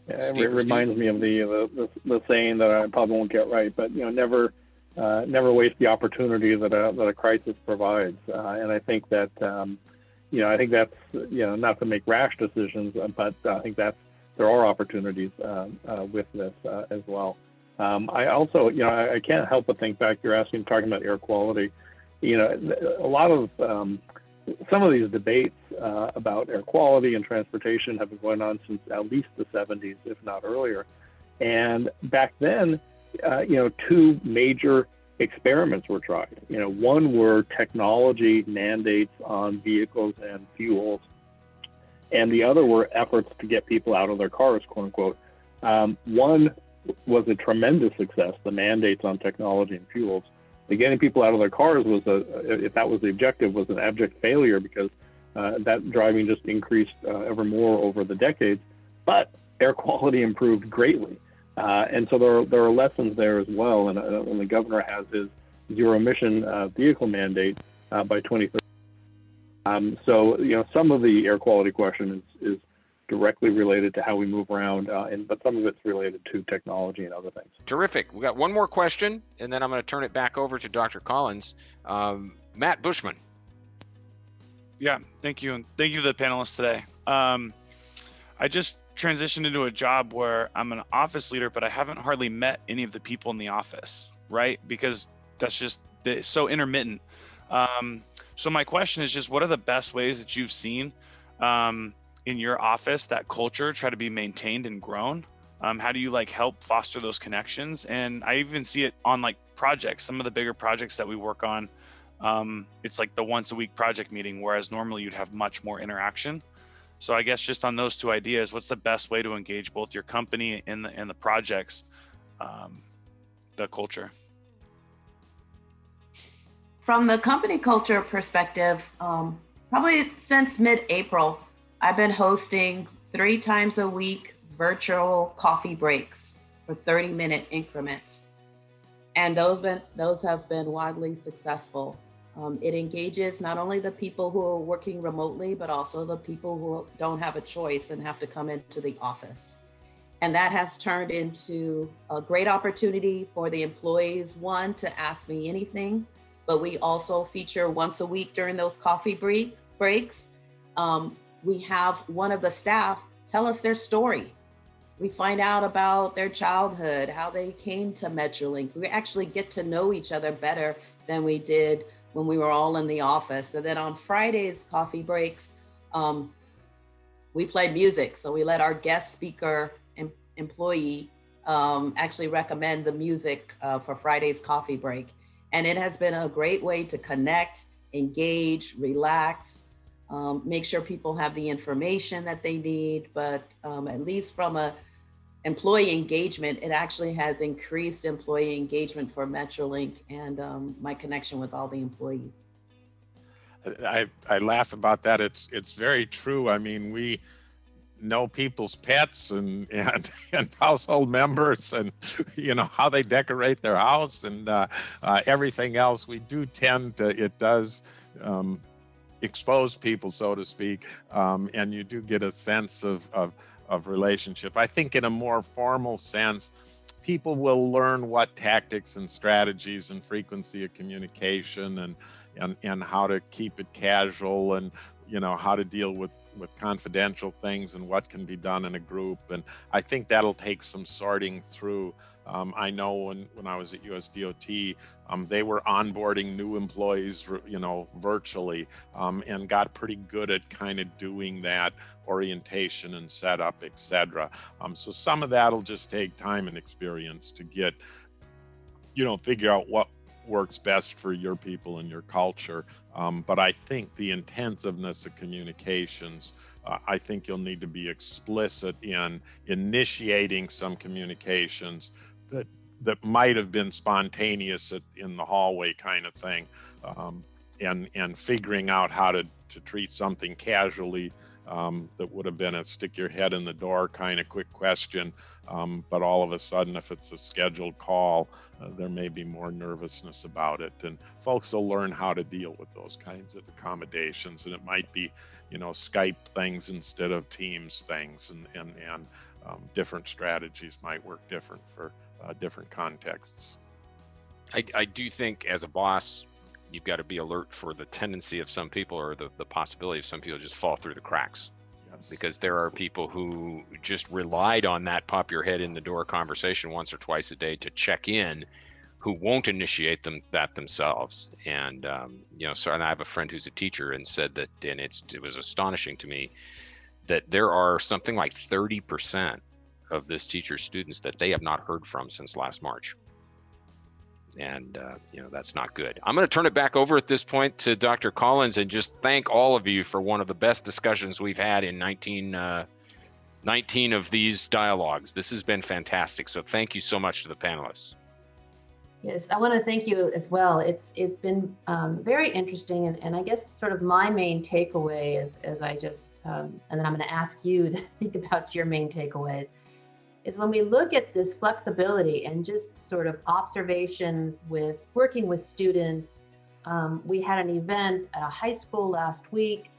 Yeah, it reminds me of the saying that I probably won't get right, but never waste the opportunity that a crisis provides. And I think that I think that's not to make rash decisions, but I think that there are opportunities with this as well. I also I can't help but think back. You're talking about air quality. A lot of some of these debates about air quality and transportation have been going on since at least the 70s, if not earlier. And back then, two major experiments were tried. One were technology mandates on vehicles and fuels, and the other were efforts to get people out of their cars, quote unquote. One was a tremendous success, the mandates on technology and fuels. Getting people out of their cars was, if that was the objective, was an abject failure because that driving just increased ever more over the decades. But air quality improved greatly, and so there are lessons there as well. And the governor has his zero emission vehicle mandate by 2030. So some of the air quality question is directly related to how we move around, but some of it's related to technology and other things. Terrific. We got one more question, and then I'm going to turn it back over to Dr. Collins. Matt Bushman. Yeah, thank you. And thank you to the panelists today. I just transitioned into a job where I'm an office leader, but I haven't hardly met any of the people in the office, right? Because that's just so intermittent. So my question is just, what are the best ways that you've seen in your office that culture try to be maintained and grown? How do you help foster those connections? And I even see it on projects, some of the bigger projects that we work on. It's the once a week project meeting, whereas normally you'd have much more interaction. So I guess just on those two ideas, what's the best way to engage both your company and the projects, the culture? From the company culture perspective, probably since mid-April, I've been hosting 3 times a week virtual coffee breaks for 30-minute increments. And those have been wildly successful. It engages not only the people who are working remotely, but also the people who don't have a choice and have to come into the office. And that has turned into a great opportunity for the employees, one, to ask me anything, but we also feature once a week during those coffee breaks. We have one of the staff tell us their story. We find out about their childhood, how they came to Metrolink. We actually get to know each other better than we did when we were all in the office. And then on Fridays coffee breaks, we play music. So we let our guest speaker employee actually recommend the music for Friday's coffee break. And it has been a great way to connect, engage, relax, make sure people have the information that they need. But at least from a employee engagement, it actually has increased employee engagement for Metrolink and my connection with all the employees. I laugh about that. It's very true. I mean, we know people's pets and household members, and how they decorate their house and everything else. We do tend to, it does expose people, so to speak, and you do get a sense of relationship. I think in a more formal sense, people will learn what tactics and strategies and frequency of communication and how to keep it casual, and how to deal with confidential things and what can be done in a group. And I think that'll take some sorting through. I know when I was at USDOT, they were onboarding new employees, virtually, and got pretty good at kind of doing that orientation and setup, etc. So some of that'll just take time and experience to get, figure out what works best for your people and your culture. But I think the intensiveness of communications, I think you'll need to be explicit in initiating some communications that might have been spontaneous in the hallway kind of thing, and figuring out how to treat something casually that would have been a stick your head in the door kind of quick question. But all of a sudden, if it's a scheduled call, there may be more nervousness about it. And folks will learn how to deal with those kinds of accommodations. And it might be, Skype things instead of Teams things, and different strategies might work different for different contexts. I do think as a boss, you've got to be alert for the tendency of some people, or the possibility of some people just fall through the cracks. Yes. Because there are people who just relied on that pop your head in the door conversation once or twice a day to check in, who won't initiate that themselves. And and I have a friend who's a teacher and said that, and it was astonishing to me that there are something like 30% of this teacher's students that they have not heard from since last March. And that's not good. I'm going to turn it back over at this point to Dr. Collins and just thank all of you for one of the best discussions we've had in 19 of these dialogues. This has been fantastic. So thank you so much to the panelists. Yes, I want to thank you as well. It's been very interesting, and I guess sort of my main takeaway as I just and then I'm going to ask you to think about your main takeaways, is when we look at this flexibility and just sort of observations with working with students. We had an event at a high school last week,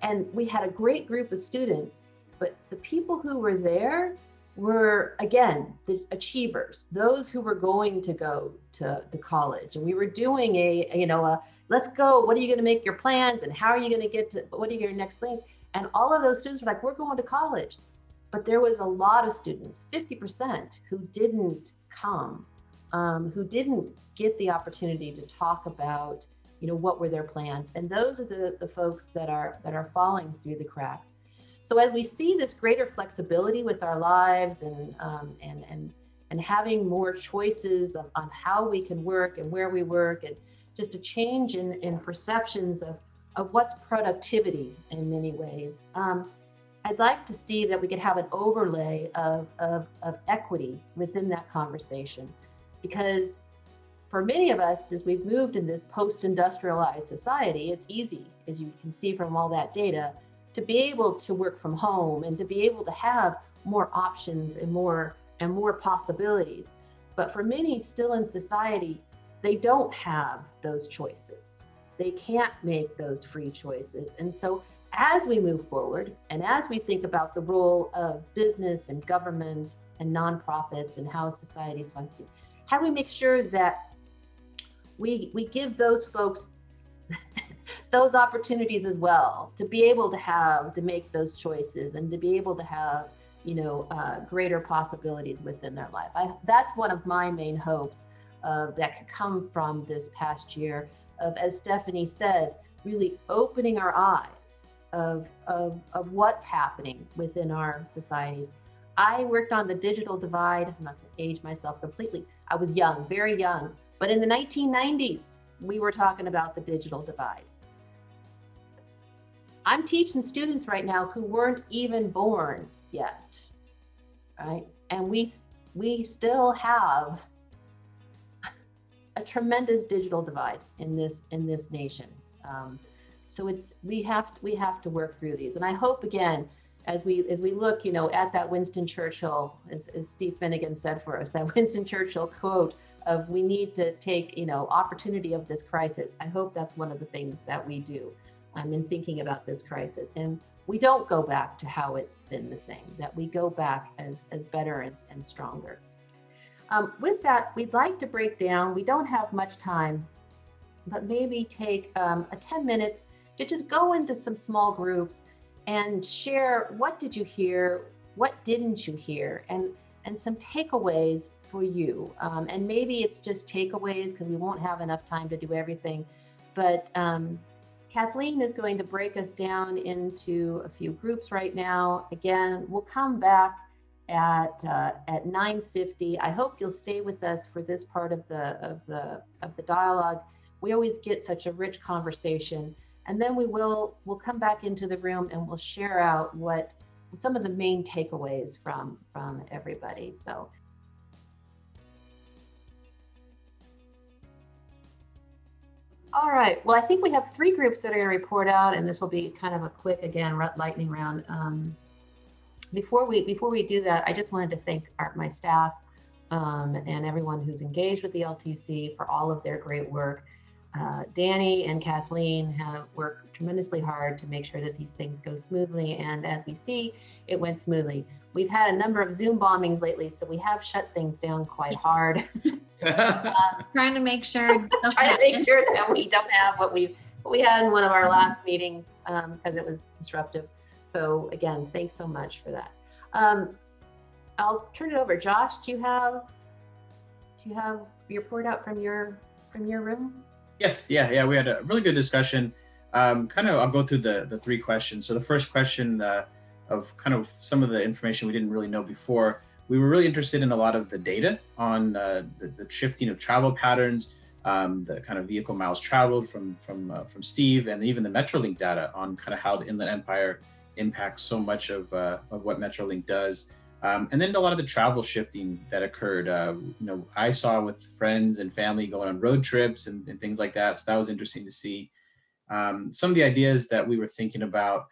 and we had a great group of students, but the people who were there were, again, the achievers, those who were going to go to the college. And we were doing a let's go, what are you going to make your plans, and how are you going to get to, what are your next plans? And all of those students were like, we're going to college. But there was a lot of students, 50%, who didn't come, who didn't get the opportunity to talk about, what were their plans. And those are the folks that are falling through the cracks. So as we see this greater flexibility with our lives and having more choices on how we can work and where we work, and just a change in perceptions of what's productivity in many ways, I'd like to see that we could have an overlay of equity within that conversation. Because for many of us, as we've moved in this post-industrialized society, it's easy, as you can see from all that data, to be able to work from home and to be able to have more options and more possibilities. But for many still in society, they don't have those choices. They can't make those free choices. And so as we move forward and as we think about the role of business and government and nonprofits and how societies function, how do we make sure that we give those folks those opportunities as well to be able to make those choices and to be able to have, greater possibilities within their life. That's one of my main hopes that could come from this past year of, as Stephanie said, really opening our eyes of what's happening within our societies. I worked on the digital divide. I'm not going to age myself completely. I was young, very young, but in the 1990s, we were talking about the digital divide. I'm teaching students right now who weren't even born yet, right? And we still have a tremendous digital divide in this nation. So we have to work through these. And I hope, again, as we look, at that Winston Churchill, as Steve Finnegan said for us, that Winston Churchill quote of we need to take, opportunity of this crisis. I hope that's one of the things that we do in thinking about this crisis. And we don't go back to how it's been the same, that we go back as better and stronger. With that, we'd like to break down, we don't have much time, but maybe take a 10 minutes to just go into some small groups and share what did you hear, what didn't you hear, and some takeaways for you. And maybe it's just takeaways because we won't have enough time to do everything. But Kathleen is going to break us down into a few groups right now. Again, we'll come back at 9:50. I hope you'll stay with us for this part of the dialogue. We always get such a rich conversation, and then we'll come back into the room and we'll share out what some of the main takeaways from everybody. So. All right, well, I think we have 3 groups that are going to report out, and this will be kind of a quick, again, lightning round. Before we do that, I just wanted to thank my staff and everyone who's engaged with the LTC for all of their great work. Danny and Kathleen have worked tremendously hard to make sure that these things go smoothly, and as we see, it went smoothly. We've had a number of Zoom bombings lately, so we have shut things down quite hard. Trying to make sure that we don't have what we had in one of our last meetings because it was disruptive. So again, thanks so much for that. I'll turn it over. Josh, do you have your report out from your room? Yes, yeah. We had a really good discussion. I'll go through the 3 questions. So the first question of kind of some of the information we didn't really know before. We were really interested in a lot of the data on the shifting of travel patterns, the kind of vehicle miles traveled from Steve, and even the Metrolink data on kind of how the Inland Empire impacts so much of what Metrolink does. And then a lot of the travel shifting that occurred. I saw with friends and family going on road trips and things like that. So that was interesting to see. Some of the ideas that we were thinking about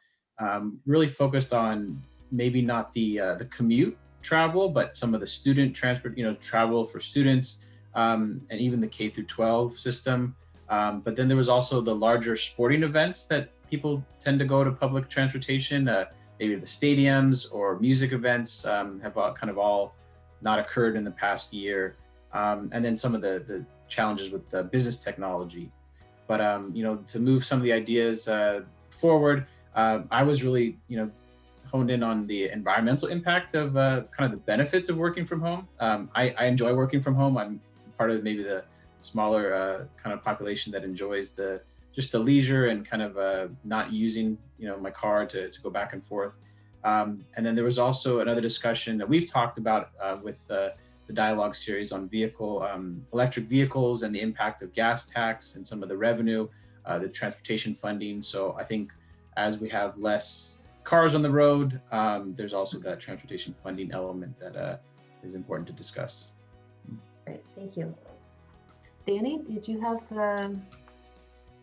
really focused on maybe not the commute travel, but some of the student transport, travel for students, and even the K through 12 system. But then there was also the larger sporting events that people tend to go to public transportation. Maybe the stadiums or music events have all not occurred in the past year. And then some of the challenges with the business technology. But, to move some of the ideas forward, I was really, honed in on the environmental impact of kind of the benefits of working from home. I enjoy working from home. I'm part of maybe the smaller kind of population that enjoys just the leisure and kind of not using, my car to go back and forth. And then there was also another discussion that we've talked about with the dialogue series on electric vehicles and the impact of gas tax and some of the revenue, the transportation funding. So I think as we have less cars on the road, there's also that transportation funding element that is important to discuss. Great, thank you. Danny, did you have the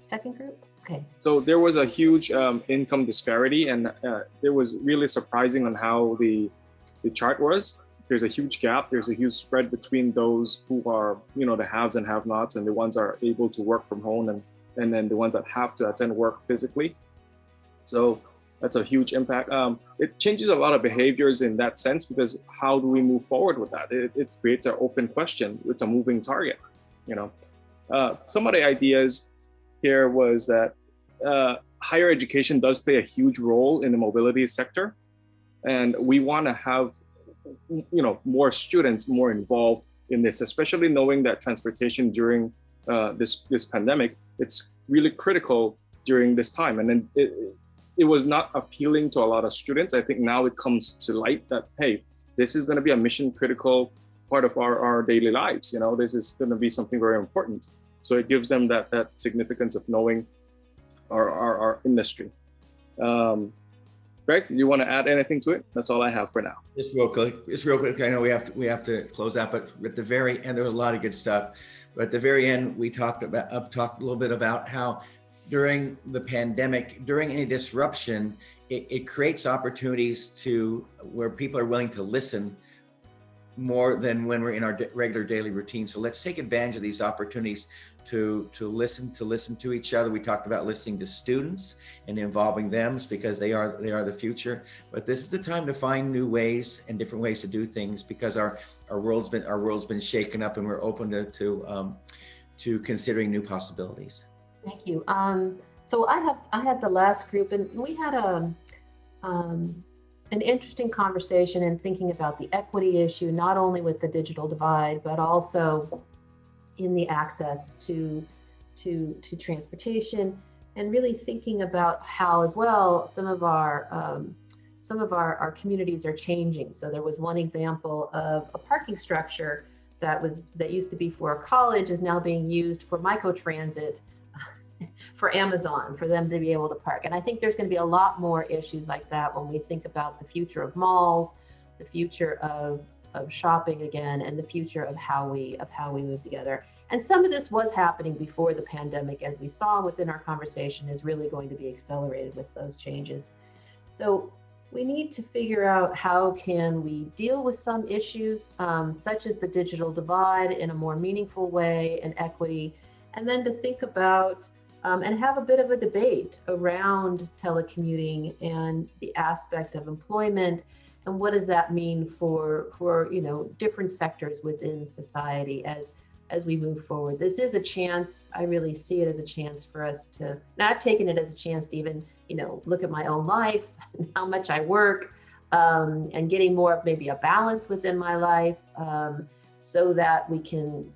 second group? Okay. So there was a huge income disparity, and it was really surprising on how the chart was. There's a huge gap. There's a huge spread between those who are, the haves and have-nots, and the ones are able to work from home, and then the ones that have to attend work physically. So that's a huge impact. It changes a lot of behaviors in that sense, because how do we move forward with that? It creates an open question. It's a moving target, you know. Some of the ideas here was that higher education does play a huge role in the mobility sector, and we want to have, you know, more students more involved in this, especially knowing that transportation during this pandemic, it's really critical during this time. And then it was not appealing to a lot of students. I think now it comes to light that, hey, this is going to be a mission critical part of our daily lives. You know, this is going to be something very important. So it gives them that significance of knowing our industry. Greg, do you want to add anything to it? That's all I have for now. Just real quick. I know we have to close out, but at the very end, there was a lot of good stuff. But at the very end, we talked a little bit about how during the pandemic, during any disruption, it creates opportunities to where people are willing to listen more than when we're in our regular daily routine. So let's take advantage of these opportunities to listen to each other. We talked about listening to students and involving them because they are the future. But this is the time to find new ways and different ways to do things, because our world's been shaken up, and we're open to considering new possibilities. Thank you. So I had the last group, and we had an interesting conversation in thinking about the equity issue, not only with the digital divide, but also in the access to transportation, and really thinking about how as well some of our communities are changing. So there was one example of a parking structure that used to be for a college is now being used for microtransit for Amazon, for them to be able to park. And I think there's going to be a lot more issues like that when we think about the future of malls, the future of shopping again, and the future of how we move together. And some of this was happening before the pandemic, as we saw within our conversation, is really going to be accelerated with those changes. So we need to figure out how can we deal with some issues, such as the digital divide, in a more meaningful way, and equity, and then to think about and have a bit of a debate around telecommuting and the aspect of employment, and what does that mean for different sectors within society as we move forward. This is a chance. I really see it as a chance for us to, now I've taken it as a chance to even look at my own life and how much I work, and getting more of maybe a balance within my life, so that we can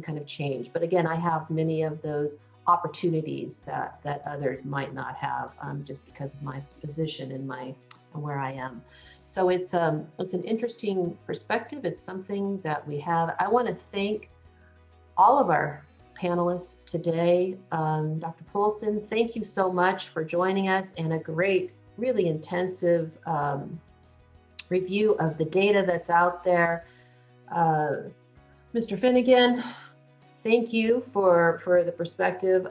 kind of change. But again, I have many of those opportunities that others might not have, just because of my position and where I am. So it's an interesting perspective. It's something that we have. I want to thank all of our panelists today. Dr. Poulsen, thank you so much for joining us, and a great, really intensive review of the data that's out there. Mr. Finnegan, thank you for the perspective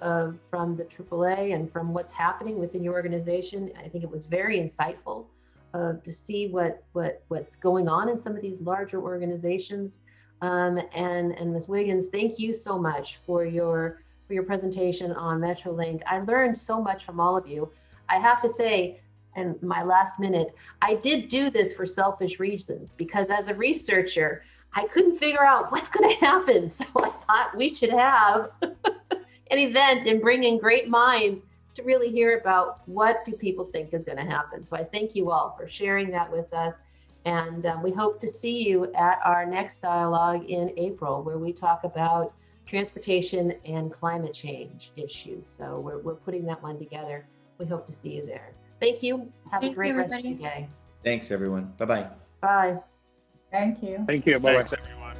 from the AAA and from what's happening within your organization. I think it was very insightful to see what's going on in some of these larger organizations. And Ms. Wiggins, thank you so much for your presentation on MetroLink. I learned so much from all of you. I have to say, and my last minute, I did do this for selfish reasons, because as a researcher, I couldn't figure out what's going to happen. So I thought we should have an event and bring in great minds to really hear about what do people think is going to happen. So I thank you all for sharing that with us. And we hope to see you at our next dialogue in April, where we talk about transportation and climate change issues. So we're putting that one together. We hope to see you there. Thank you. Have a great rest of your day. Thanks, everyone. Bye-bye. Bye. Thank you. Thank you. Bye-bye. Thanks, everyone.